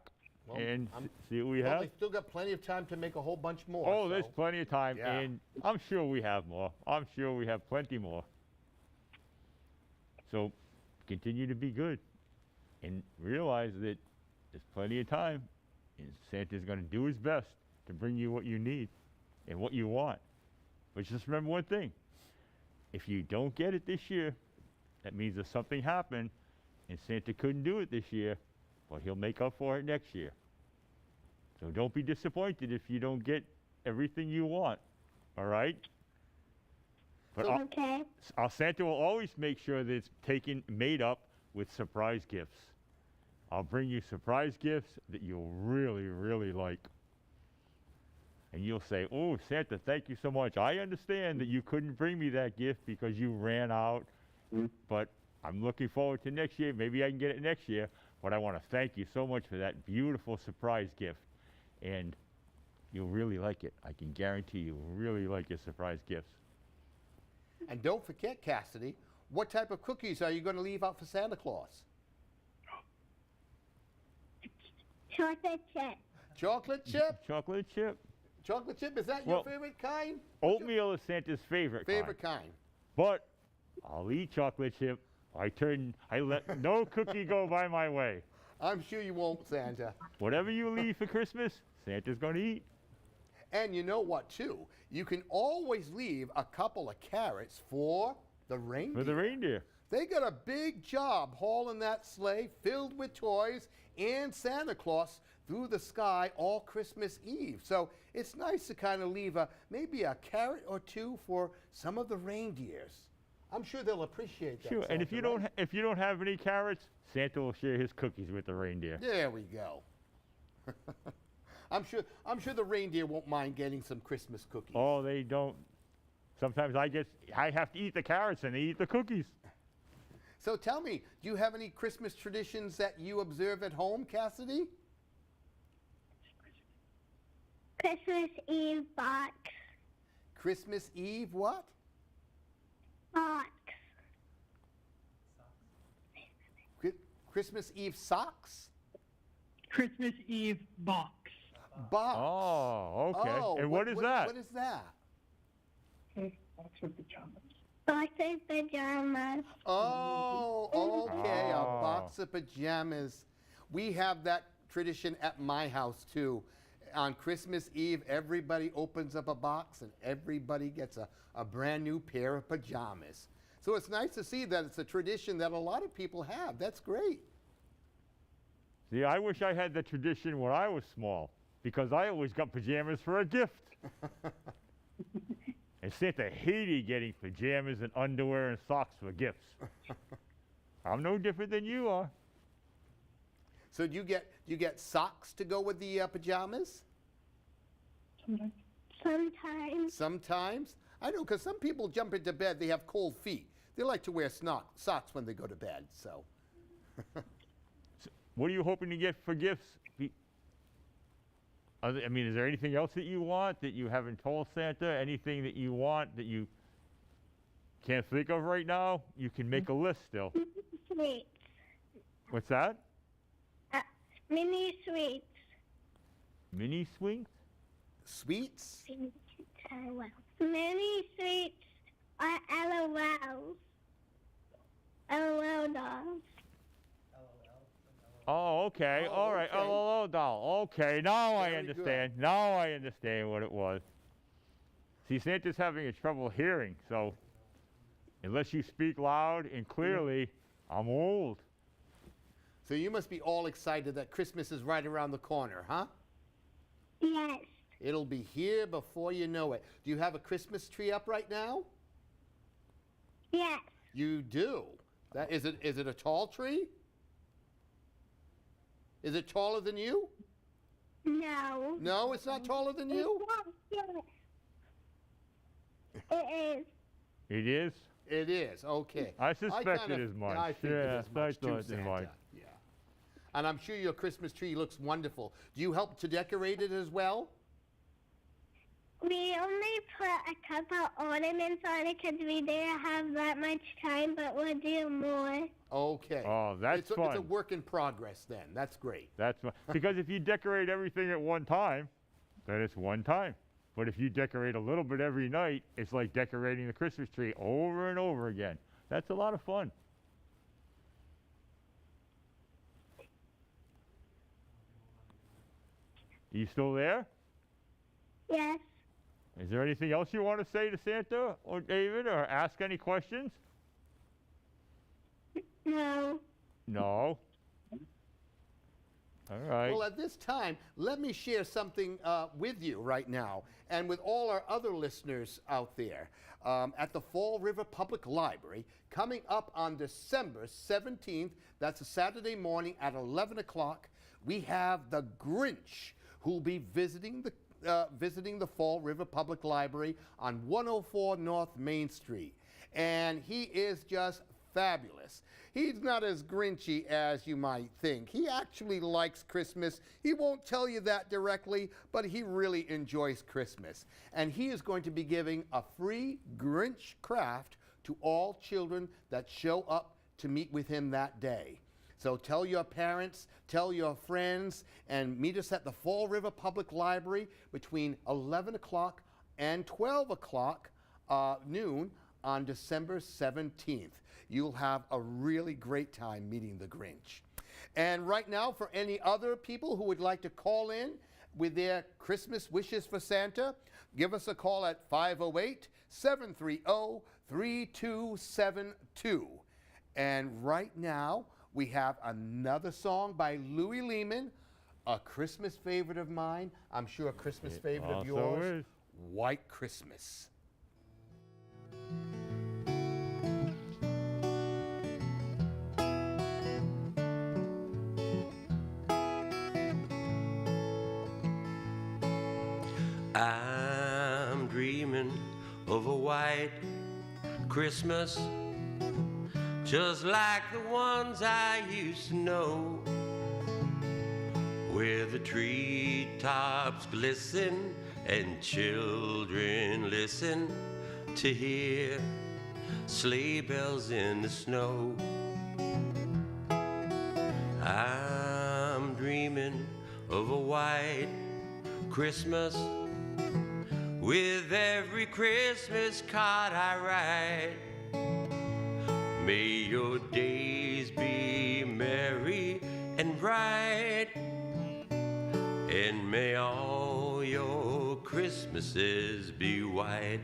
Speaker 2: and see what we have.
Speaker 1: They still got plenty of time to make a whole bunch more.
Speaker 2: Oh, there's plenty of time,
Speaker 1: Yeah.
Speaker 2: and I'm sure we have more. I'm sure we have plenty more. So continue to be good and realize that there's plenty of time, and Santa's going to do his best to bring you what you need and what you want. But just remember one thing. If you don't get it this year, that means that something happened and Santa couldn't do it this year, but he'll make up for it next year. So don't be disappointed if you don't get everything you want, all right? But
Speaker 3: Okay.
Speaker 2: our Santa will always make sure that it's made up with surprise gifts. I'll bring you surprise gifts that you'll really, really like. And you'll say, oh, Santa, thank you so much. I understand that you couldn't bring me that gift because you ran out, but I'm looking forward to next year. Maybe I can get it next year, but I want to thank you so much for that beautiful surprise gift. And you'll really like it. I can guarantee you'll really like your surprise gifts.
Speaker 1: And don't forget, Cassidy, what type of cookies are you going to leave out for Santa Claus?
Speaker 3: Chocolate chip.
Speaker 1: Chocolate chip?
Speaker 2: Chocolate chip.
Speaker 1: Chocolate chip, is that
Speaker 2: Well,
Speaker 1: your favorite kind? What's your
Speaker 2: Oatmeal is Santa's favorite
Speaker 1: favorite
Speaker 2: kind.
Speaker 1: kind?
Speaker 2: But I'll eat chocolate chip. I let no cookie go by my way.
Speaker 1: I'm sure you won't, Santa.
Speaker 2: Whatever you leave for Christmas, Santa's going to eat.
Speaker 1: And you know what, too? You can always leave a couple of carrots for the reindeer.
Speaker 2: For the reindeer.
Speaker 1: They got a big job hauling that sleigh filled with toys and Santa Claus through the sky all Christmas Eve. So it's nice to kind of leave maybe a carrot or two for some of the reindeers. I'm sure they'll appreciate that.
Speaker 2: Sure, and
Speaker 1: Santa,
Speaker 2: if you
Speaker 1: right?
Speaker 2: don't don't have any carrots, Santa will share his cookies with the reindeer.
Speaker 1: There we go. I'm sure the reindeer won't mind getting some Christmas cookies.
Speaker 2: Oh, they don't. Sometimes I have to eat the carrots and they eat the cookies.
Speaker 1: So tell me, do you have any Christmas traditions that you observe at home, Cassidy?
Speaker 3: Christmas Eve box.
Speaker 1: Christmas Eve what?
Speaker 3: Box.
Speaker 1: Christmas Eve socks?
Speaker 4: Christmas Eve box.
Speaker 1: Box.
Speaker 2: Oh, okay.
Speaker 1: Oh,
Speaker 2: and what is that?
Speaker 1: What is that?
Speaker 4: Box with pajamas.
Speaker 3: Box of pajamas.
Speaker 1: Oh, okay, a
Speaker 2: Oh.
Speaker 1: box of pajamas. We have that tradition at my house too. On Christmas Eve, everybody opens up a box and everybody gets a brand new pair of pajamas. So it's nice to see that it's a tradition that a lot of people have. That's great.
Speaker 2: See, I wish I had the tradition when I was small, because I always got pajamas for a gift. And Santa hated getting pajamas and underwear and socks for gifts. I'm no different than you are.
Speaker 1: So do you get socks to go with the pajamas?
Speaker 3: Sometimes.
Speaker 1: Sometimes. I know, because some people jump into bed, they have cold feet. They like to wear socks when they go to bed, so.
Speaker 2: What are you hoping to get for gifts? I mean, is there anything else that you want that you haven't told Santa? Anything that you want that you can't think of right now? You can make a list still.
Speaker 3: Sweets.
Speaker 2: What's that?
Speaker 3: Mini sweets.
Speaker 2: Mini swings?
Speaker 1: Sweets?
Speaker 3: Mini sweets are LOLs. LOL dolls.
Speaker 2: Oh, okay.
Speaker 1: Oh,
Speaker 2: All right.
Speaker 1: okay.
Speaker 2: Oh, doll. Okay, now I
Speaker 1: Very
Speaker 2: understand. Now I understand what it was. See, Santa's having trouble hearing, so unless you speak loud and clearly, I'm old.
Speaker 1: So you must be all excited that Christmas is right around the corner, huh?
Speaker 3: Yes.
Speaker 1: It'll be here before you know it. Do you have a Christmas tree up right now?
Speaker 3: Yes.
Speaker 1: You do. Is it a tall tree? Is it taller than you?
Speaker 3: No.
Speaker 1: No, it's not taller than you?
Speaker 3: It is.
Speaker 2: It is?
Speaker 1: It is, okay.
Speaker 2: I suspected
Speaker 1: kinda-
Speaker 2: as much.
Speaker 1: I figured
Speaker 2: Yes,
Speaker 1: as much
Speaker 2: I thought
Speaker 1: too,
Speaker 2: as much.
Speaker 1: Santa. Yeah. And I'm sure your Christmas tree looks wonderful. Do you help to decorate it as well?
Speaker 3: We only put a couple ornaments on it because we didn't have that much time, but we'll do more.
Speaker 1: Okay.
Speaker 2: Oh, that's
Speaker 1: It's a
Speaker 2: fun.
Speaker 1: work in progress then. That's great.
Speaker 2: That's fun. Because if you decorate everything at one time, then it's one time. But if you decorate a little bit every night, it's like decorating the Christmas tree over and over again. That's a lot of fun. You still there?
Speaker 3: Yes.
Speaker 2: Is there anything else you want to say to Santa or David, or ask any questions?
Speaker 3: No.
Speaker 2: No. All right.
Speaker 1: Well, at this time, let me share something with you right now and with all our other listeners out there. At the Fall River Public Library, coming up on December 17th, that's a Saturday morning at 11 o'clock, we have the Grinch, who will be visiting the Fall River Public Library on 104 North Main Street. And he is just fabulous. He's not as Grinchy as you might think. He actually likes Christmas. He won't tell you that directly, but he really enjoys Christmas. And he is going to be giving a free Grinch craft to all children that show up to meet with him that day. So tell your parents, tell your friends, and meet us at the Fall River Public Library between 11 o'clock and 12 o'clock noon on December 17th. You'll have a really great time meeting the Grinch. And right now, for any other people who would like to call in with their Christmas wishes for Santa, give us a call at 508-730-3272. And right now, we have another song by Louis Lehman, a Christmas favorite of mine. I'm sure a Christmas favorite of yours.
Speaker 2: Is.
Speaker 1: White Christmas.
Speaker 5: I'm dreaming of a white Christmas, just like the ones I used to know, where the treetops glisten and children listen to hear sleigh bells in the snow. I'm dreaming of a white Christmas, with every Christmas card I write. May your days be merry and bright, and may all your Christmases be white.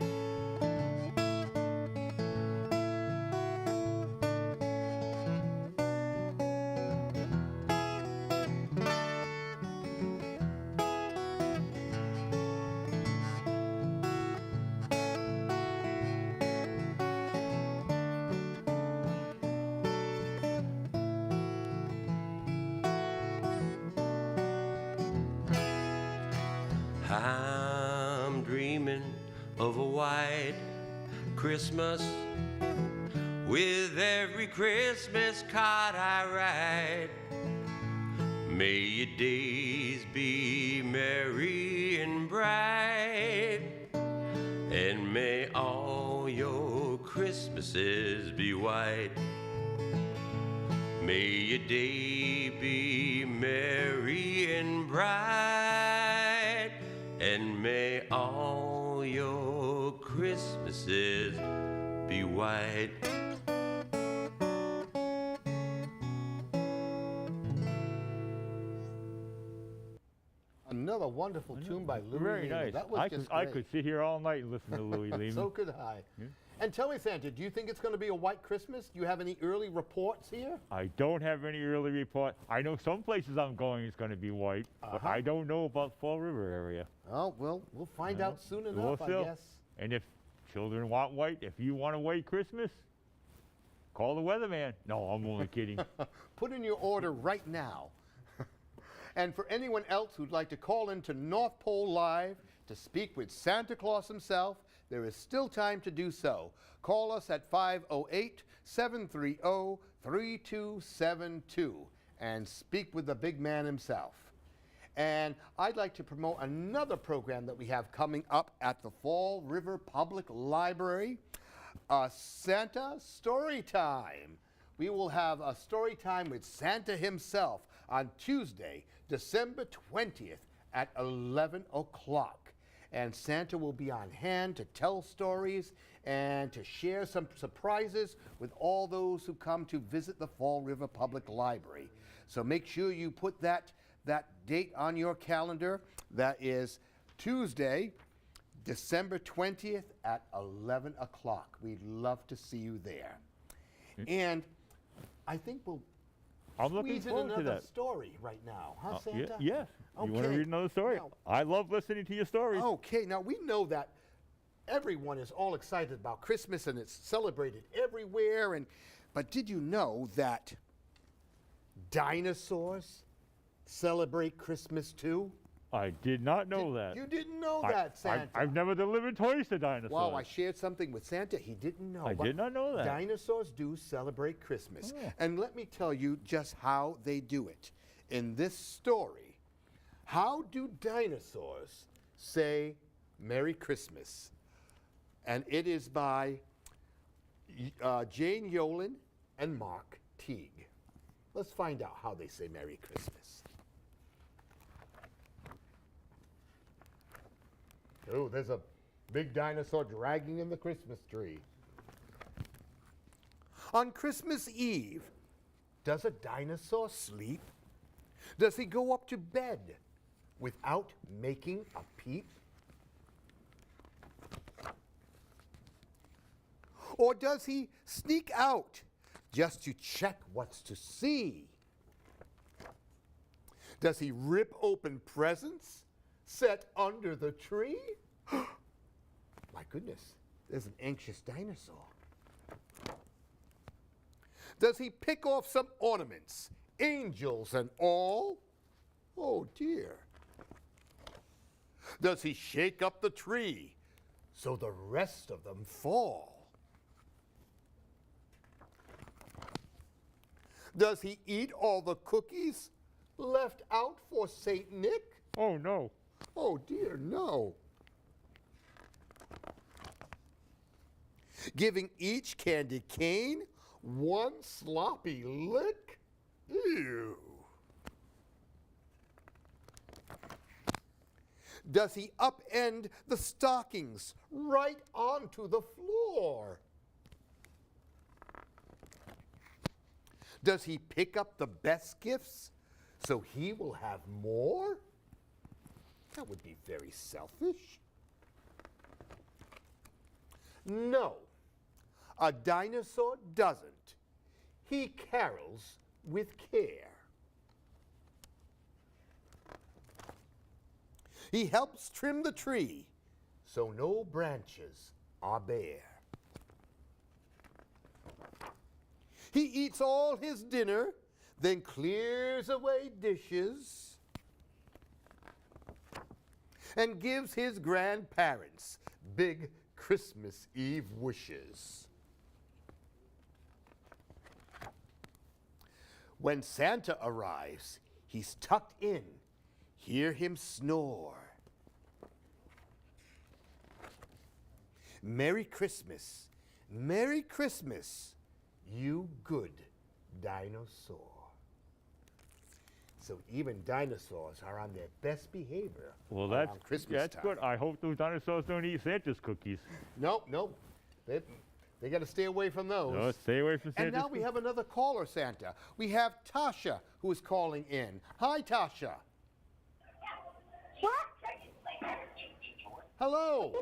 Speaker 5: I'm dreaming of a white Christmas, with every Christmas card I write. May your days be merry and bright, and may all your Christmases be white. May your day be merry and bright, and may all your Christmases be white.
Speaker 1: Another wonderful tune by Louis
Speaker 2: Very
Speaker 1: Lehman.
Speaker 2: nice.
Speaker 1: That was just
Speaker 2: I
Speaker 1: great.
Speaker 2: could sit here all night and listen to Louis Lehman.
Speaker 1: So could I.
Speaker 2: Yeah.
Speaker 1: And tell me, Santa, do you think it's going to be a white Christmas? Do you have any early reports here?
Speaker 2: I don't have any early report. I know some places I'm going is going to be white, but I don't know about Fall River area.
Speaker 1: Oh, well, we'll find out soon enough, I
Speaker 2: We'll see.
Speaker 1: guess.
Speaker 2: And if children want white, if you want a white Christmas, call the weatherman. No, I'm only kidding.
Speaker 1: Put in your order right now. And for anyone else who'd like to call into North Pole Live to speak with Santa Claus himself, there is still time to do so. Call us at 508-730-3272 and speak with the big man himself. And I'd like to promote another program that we have coming up at the Fall River Public Library, Santa Storytime. We will have a story time with Santa himself on Tuesday, December 20th at 11 o'clock. And Santa will be on hand to tell stories and to share some surprises with all those who come to visit the Fall River Public Library. So make sure you put that date on your calendar. That is Tuesday, December 20th at 11 o'clock. We'd love to see you there. And I think we'll
Speaker 2: I'm looking
Speaker 1: squeeze in
Speaker 2: forward to
Speaker 1: another
Speaker 2: that.
Speaker 1: story right now, huh,
Speaker 2: Yeah,
Speaker 1: Santa?
Speaker 2: yes. You want to
Speaker 1: Okay.
Speaker 2: read another story?
Speaker 1: Now-
Speaker 2: I love listening to your stories.
Speaker 1: Okay, now we know that everyone is all excited about Christmas and it's celebrated everywhere. But did you know that dinosaurs celebrate Christmas too?
Speaker 2: I did not know that.
Speaker 1: You didn't know that, Santa.
Speaker 2: I've never delivered toys to dinosaurs.
Speaker 1: Wow, I shared something with Santa. He didn't know.
Speaker 2: I
Speaker 1: but
Speaker 2: did not know that.
Speaker 1: Dinosaurs do celebrate Christmas.
Speaker 2: Oh.
Speaker 1: And let me tell you just how they do it. In this story, how do dinosaurs say Merry Christmas? And it is by Jane Yolen and Mark Teague. Let's find out how they say Merry Christmas. Oh, there's a big dinosaur dragging in the Christmas tree. On Christmas Eve, does a dinosaur sleep? Does he go up to bed without making a peep? Or does he sneak out just to check what's to see? Does he rip open presents set under the tree? My goodness, there's an anxious dinosaur. Does he pick off some ornaments, angels and all? Oh dear. Does he shake up the tree so the rest of them fall? Does he eat all the cookies left out for Saint Nick?
Speaker 2: Oh, no.
Speaker 1: Oh dear, no. Giving each candy cane one sloppy lick? Ew. Does he upend the stockings right onto the floor? Does he pick up the best gifts so he will have more? That would be very selfish. No, a dinosaur doesn't. He carols with care. He helps trim the tree so no branches are bare. He eats all his dinner, then clears away dishes and gives his grandparents big Christmas Eve wishes. When Santa arrives, he's tucked in. Hear him snore. Merry Christmas, Merry Christmas, you good dinosaur. So even dinosaurs are on their best behavior
Speaker 2: Well,
Speaker 1: around
Speaker 2: that's
Speaker 1: Christmas time.
Speaker 2: good. I hope those dinosaurs don't eat Santa's cookies.
Speaker 1: Nope, nope. They got to stay away from those.
Speaker 2: No, stay away from Santa's
Speaker 1: And now we have another caller, Santa. We have Tasha, who is calling in. Hi, Tasha.
Speaker 3: What?
Speaker 1: Hello.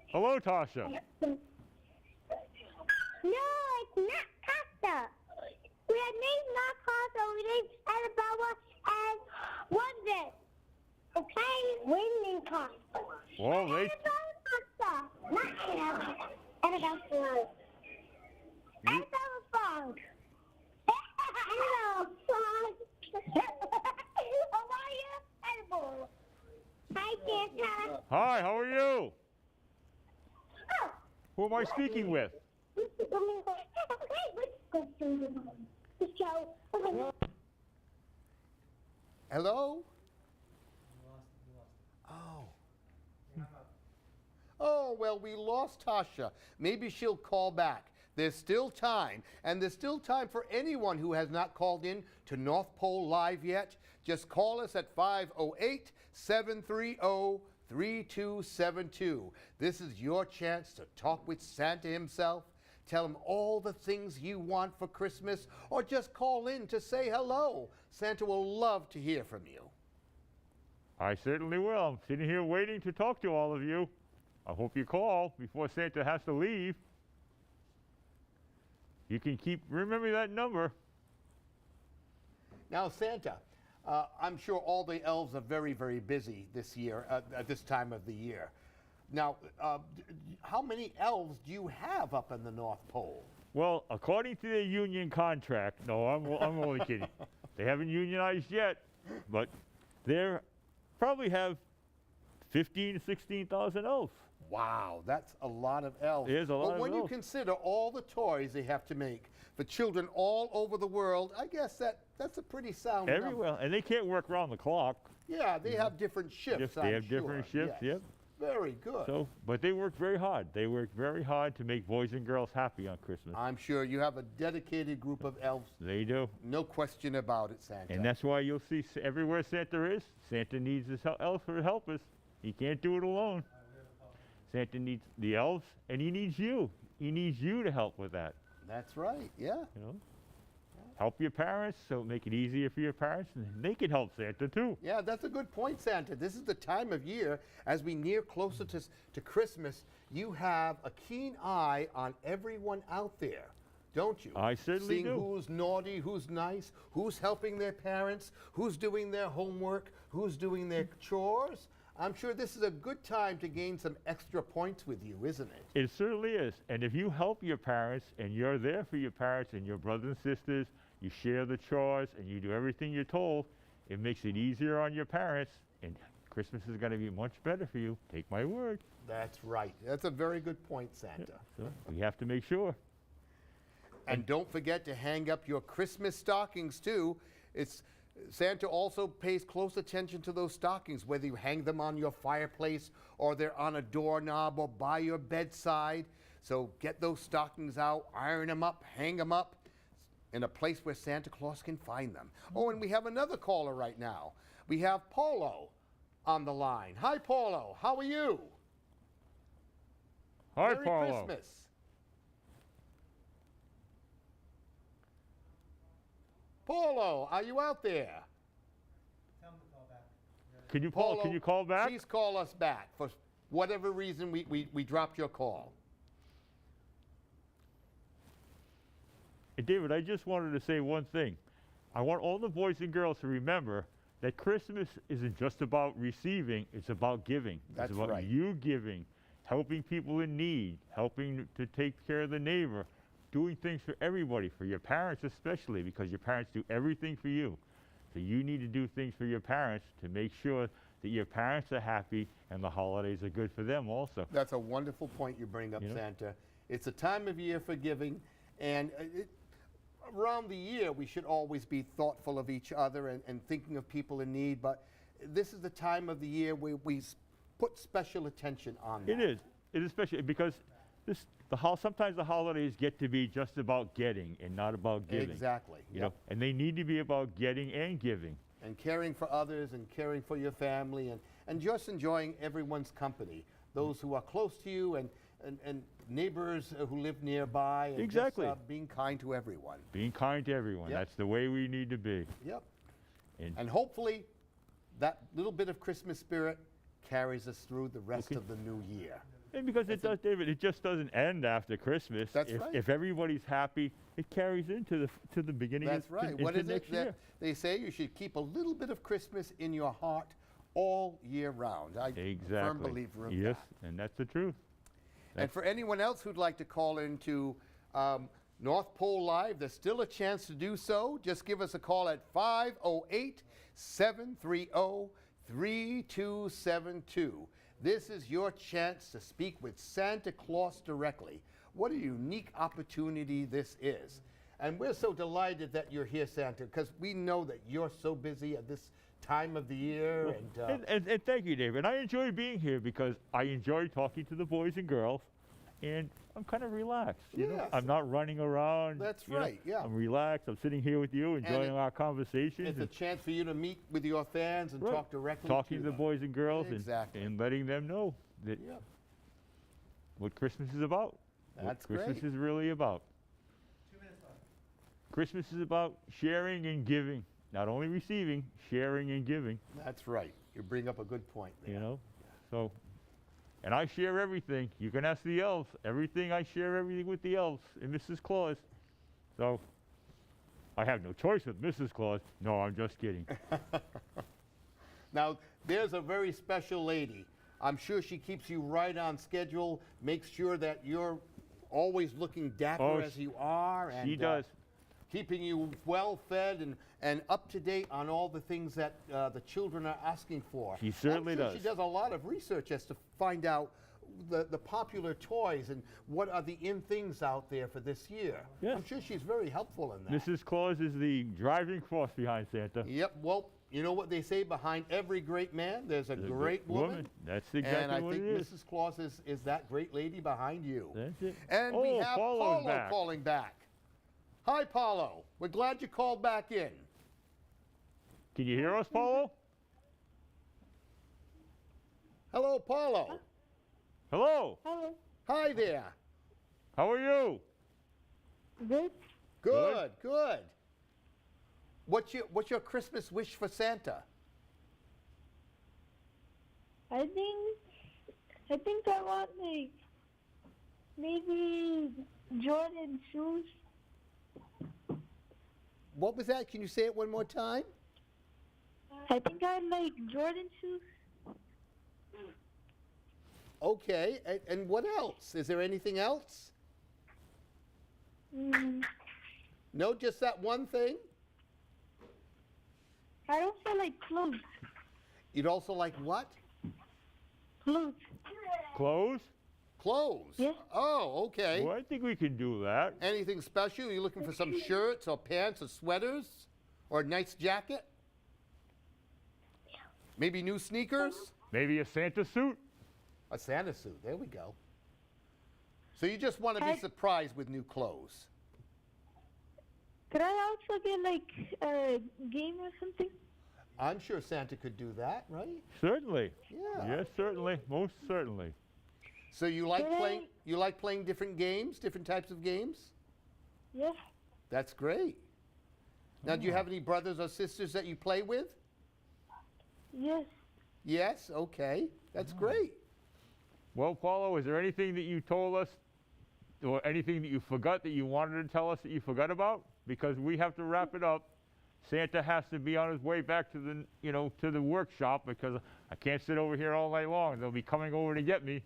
Speaker 2: Hello, Tasha.
Speaker 3: No, it's not Costa. We had named not Costa, we named Annabella and London. Okay? We named Costa.
Speaker 2: Well, they...
Speaker 3: Annabella Costa. Not Annabella. Annabella Frog. Annabella Frog. Annabella Frog. How are you? Annabelle. Hi, Santa.
Speaker 2: Hi, how are you?
Speaker 3: Oh.
Speaker 2: Who am I speaking with?
Speaker 1: Hello? Oh. Oh, well, we lost Tasha. Maybe she'll call back. There's still time, and there's still time for anyone who has not called in to North Pole Live yet. Just call us at 508-730-3272. This is your chance to talk with Santa himself. Tell him all the things you want for Christmas, or just call in to say hello. Santa will love to hear from you.
Speaker 2: I certainly will. I'm sitting here waiting to talk to all of you. I hope you call before Santa has to leave. You can remember that number.
Speaker 1: Now, Santa, I'm sure all the elves are very, very busy this year, at this time of the year. Now, how many elves do you have up in the North Pole?
Speaker 2: Well, according to their union contract, no, I'm only kidding. They haven't unionized yet, but they probably have 15 to 16,000 elves.
Speaker 1: Wow, that's a lot of elves.
Speaker 2: It is a lot
Speaker 1: But
Speaker 2: of
Speaker 1: when you
Speaker 2: elves.
Speaker 1: consider all the toys they have to make for children all over the world, I guess that's a pretty sound number.
Speaker 2: Everywhere, and they can't work around the clock.
Speaker 1: Yeah, they have different shifts.
Speaker 2: They have different shifts, yep.
Speaker 1: Very good.
Speaker 2: So, but they work very hard. They work very hard to make boys and girls happy on Christmas.
Speaker 1: I'm sure you have a dedicated group of elves.
Speaker 2: They do.
Speaker 1: No question about it, Santa.
Speaker 2: And that's why you'll see everywhere Santa is, Santa needs his elves for helpers. He can't do it alone. Santa needs the elves, and he needs you. He needs you to help with that.
Speaker 1: That's right, yeah.
Speaker 2: You know, help your parents, so make it easier for your parents, and they can help Santa too.
Speaker 1: Yeah, that's a good point, Santa. This is the time of year, as we near closer to Christmas, you have a keen eye on everyone out there, don't you?
Speaker 2: I certainly
Speaker 1: Seeing
Speaker 2: do.
Speaker 1: who's naughty, who's nice, who's helping their parents, who's doing their homework, who's doing their chores. I'm sure this is a good time to gain some extra points with you, isn't it?
Speaker 2: It certainly is. And if you help your parents, and you're there for your parents and your brothers and sisters, you share the chores, and you do everything you're told, it makes it easier on your parents, and Christmas is going to be much better for you. Take my word.
Speaker 1: That's right. That's a very good point, Santa.
Speaker 2: So we have to make sure.
Speaker 1: And don't forget to hang up your Christmas stockings too. Santa also pays close attention to those stockings, whether you hang them on your fireplace or they're on a doorknob or by your bedside. So get those stockings out, iron them up, hang them up in a place where Santa Claus can find them. Oh, and we have another caller right now. We have Paulo on the line. Hi, Paulo. How are you?
Speaker 2: Hi,
Speaker 1: Merry
Speaker 2: Paulo.
Speaker 1: Christmas. Paulo, are you out there?
Speaker 2: Can you
Speaker 1: Paulo,
Speaker 2: can you call back?
Speaker 1: Please call us back. For whatever reason, we dropped your call.
Speaker 2: Hey, David, I just wanted to say one thing. I want all the boys and girls to remember that Christmas isn't just about receiving, it's about giving.
Speaker 1: That's
Speaker 2: it's about
Speaker 1: right.
Speaker 2: you giving, helping people in need, helping to take care of the neighbor, doing things for everybody, for your parents especially, because your parents do everything for you. So you need to do things for your parents to make sure that your parents are happy and the holidays are good for them also.
Speaker 1: That's a wonderful point you bring up,
Speaker 2: You know?
Speaker 1: Santa. It's a time of year for giving, and around the year we should always be thoughtful of each other and thinking of people in need, but this is the time of the year where we put special attention on that.
Speaker 2: It is. It is special because sometimes the holidays get to be just about getting and not about giving.
Speaker 1: Exactly.
Speaker 2: You know, and they need to be about getting and giving.
Speaker 1: And caring for others and caring for your family and just enjoying everyone's company. Those who are close to you and neighbors who live nearby. And
Speaker 2: Exactly.
Speaker 1: Just, being kind to everyone.
Speaker 2: Being kind to everyone.
Speaker 1: Yep.
Speaker 2: That's the way we need to be.
Speaker 1: Yep.
Speaker 2: And
Speaker 1: And hopefully that little bit of Christmas spirit carries us through the rest of the new year.
Speaker 2: And because it does, David, it just doesn't end after Christmas.
Speaker 1: That's right.
Speaker 2: If everybody's happy, it carries into the beginning
Speaker 1: That's
Speaker 2: of
Speaker 1: right.
Speaker 2: into
Speaker 1: What is
Speaker 2: next
Speaker 1: it
Speaker 2: year.
Speaker 1: that they say? You should keep a little bit of Christmas in your heart all year round. I'm
Speaker 2: Exactly.
Speaker 1: a firm believer of
Speaker 2: yes,
Speaker 1: that.
Speaker 2: and that's the truth.
Speaker 1: And for anyone else who'd like to call into North Pole Live, there's still a chance to do so. Just give us a call at 508-730-3272. This is your chance to speak with Santa Claus directly. What a unique opportunity this is. And we're so delighted that you're here, Santa, because we know that you're so busy at this time of the year.
Speaker 2: And thank you, David. I enjoy being here because I enjoy talking to the boys and girls, and I'm kind of relaxed. You know?
Speaker 1: Yes.
Speaker 2: I'm not running around.
Speaker 1: That's
Speaker 2: you know.
Speaker 1: right, yeah.
Speaker 2: I'm relaxed. I'm sitting here with you, enjoying our conversations.
Speaker 1: It's a chance for you to meet with your fans and
Speaker 2: Right.
Speaker 1: talk directly
Speaker 2: Talking
Speaker 1: to
Speaker 2: to the
Speaker 1: them.
Speaker 2: boys and girls
Speaker 1: Exactly.
Speaker 2: and letting them know that
Speaker 1: Yeah.
Speaker 2: what Christmas is about.
Speaker 1: That's
Speaker 2: what Christmas
Speaker 1: great.
Speaker 2: is really about.
Speaker 4: 2 minutes left.
Speaker 2: Christmas is about sharing and giving. Not only receiving, sharing and giving,
Speaker 1: That's right. You bring up a good point there.
Speaker 2: you know. So, and I share everything. You can ask the elves. I share everything with the elves and Mrs. Claus. So, I have no choice with Mrs. Claus. No, I'm just kidding.
Speaker 1: Now, there's a very special lady. I'm sure she keeps you right on schedule, makes sure that you're always looking dapper
Speaker 2: Oh,
Speaker 1: as you are. And,
Speaker 2: She does.
Speaker 1: keeping you well fed and up to date on all the things that the children are asking for.
Speaker 2: She certainly
Speaker 1: I'm sure
Speaker 2: does.
Speaker 1: She does a lot of research as to find out the popular toys and what are the in things out there for this year.
Speaker 2: Yes.
Speaker 1: I'm sure she's very helpful in that.
Speaker 2: Mrs. Claus is the driving force behind Santa.
Speaker 1: Yep. Well, You know what they say, behind every great man, there's a great woman.
Speaker 2: That's exactly
Speaker 1: And I
Speaker 2: what
Speaker 1: think
Speaker 2: it is.
Speaker 1: Mrs. Claus is that great lady behind you.
Speaker 2: That's it.
Speaker 1: And we
Speaker 2: Oh,
Speaker 1: have
Speaker 2: Paulo's
Speaker 1: Paulo
Speaker 2: back.
Speaker 1: calling back. Hi, Paulo. We're glad you called back in.
Speaker 2: Can you hear us, Paulo?
Speaker 1: Hello, Paulo.
Speaker 2: Hello.
Speaker 3: Hello.
Speaker 1: Hi there.
Speaker 2: How are you?
Speaker 3: Good.
Speaker 1: Good, good. What's your Christmas wish for Santa?
Speaker 3: I think I want like maybe Jordan shoes.
Speaker 1: What was that? Can you say it one more time?
Speaker 3: I think I like Jordan shoes.
Speaker 1: Okay, and what else? Is there anything else? No, just that one thing?
Speaker 3: I also like clothes.
Speaker 1: You'd also like what?
Speaker 3: Clothes.
Speaker 2: Clothes?
Speaker 1: Clothes.
Speaker 3: Yeah.
Speaker 1: Oh, okay.
Speaker 2: Well, I think we can do that.
Speaker 1: Anything special? You looking for some shirts or pants or sweaters? Or a nice jacket? Maybe new sneakers?
Speaker 2: Maybe a Santa suit?
Speaker 1: A Santa suit. There we go. So you just want to be surprised with new clothes?
Speaker 3: Could I also get like a game or something?
Speaker 1: I'm sure Santa could do that, right?
Speaker 2: Certainly.
Speaker 1: Yeah.
Speaker 2: Yes, certainly. Most certainly.
Speaker 1: So you like playing different games, different types of games?
Speaker 3: Yeah.
Speaker 1: That's great. Now, do you have any brothers or sisters that you play with?
Speaker 3: Yes.
Speaker 1: Yes. Okay. That's great.
Speaker 2: Well, Paulo, is there anything that you told us or anything that you forgot that you wanted to tell us that you forgot about? Because we have to wrap it up. Santa has to be on his way back to the, to the workshop because I can't sit over here all night long. They'll be coming over to get me.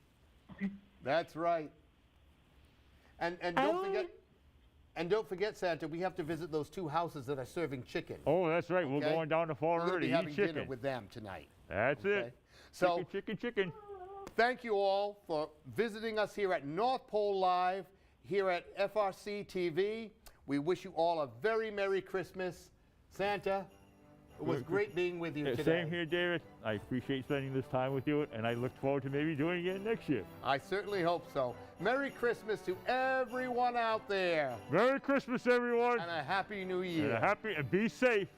Speaker 1: That's right. And don't forget, Santa, we have to visit those 2 houses that are serving chicken.
Speaker 2: Oh, that's right.
Speaker 1: Okay.
Speaker 2: We're going down to Fall
Speaker 1: We're going to
Speaker 2: River
Speaker 1: be
Speaker 2: to
Speaker 1: having
Speaker 2: eat chicken.
Speaker 1: dinner with them tonight.
Speaker 2: That's
Speaker 1: Okay.
Speaker 2: it.
Speaker 1: So
Speaker 2: Chicken.
Speaker 1: thank you all for visiting us here at North Pole Live, here at FRC TV. We wish you all a very Merry Christmas. Santa, it was great being with you today.
Speaker 2: Same here, David. I appreciate spending this time with you, and I look forward to maybe doing it again next year.
Speaker 1: I certainly hope so. Merry Christmas to everyone out there.
Speaker 2: Merry Christmas, everyone.
Speaker 1: And a Happy New Year.
Speaker 2: And be safe.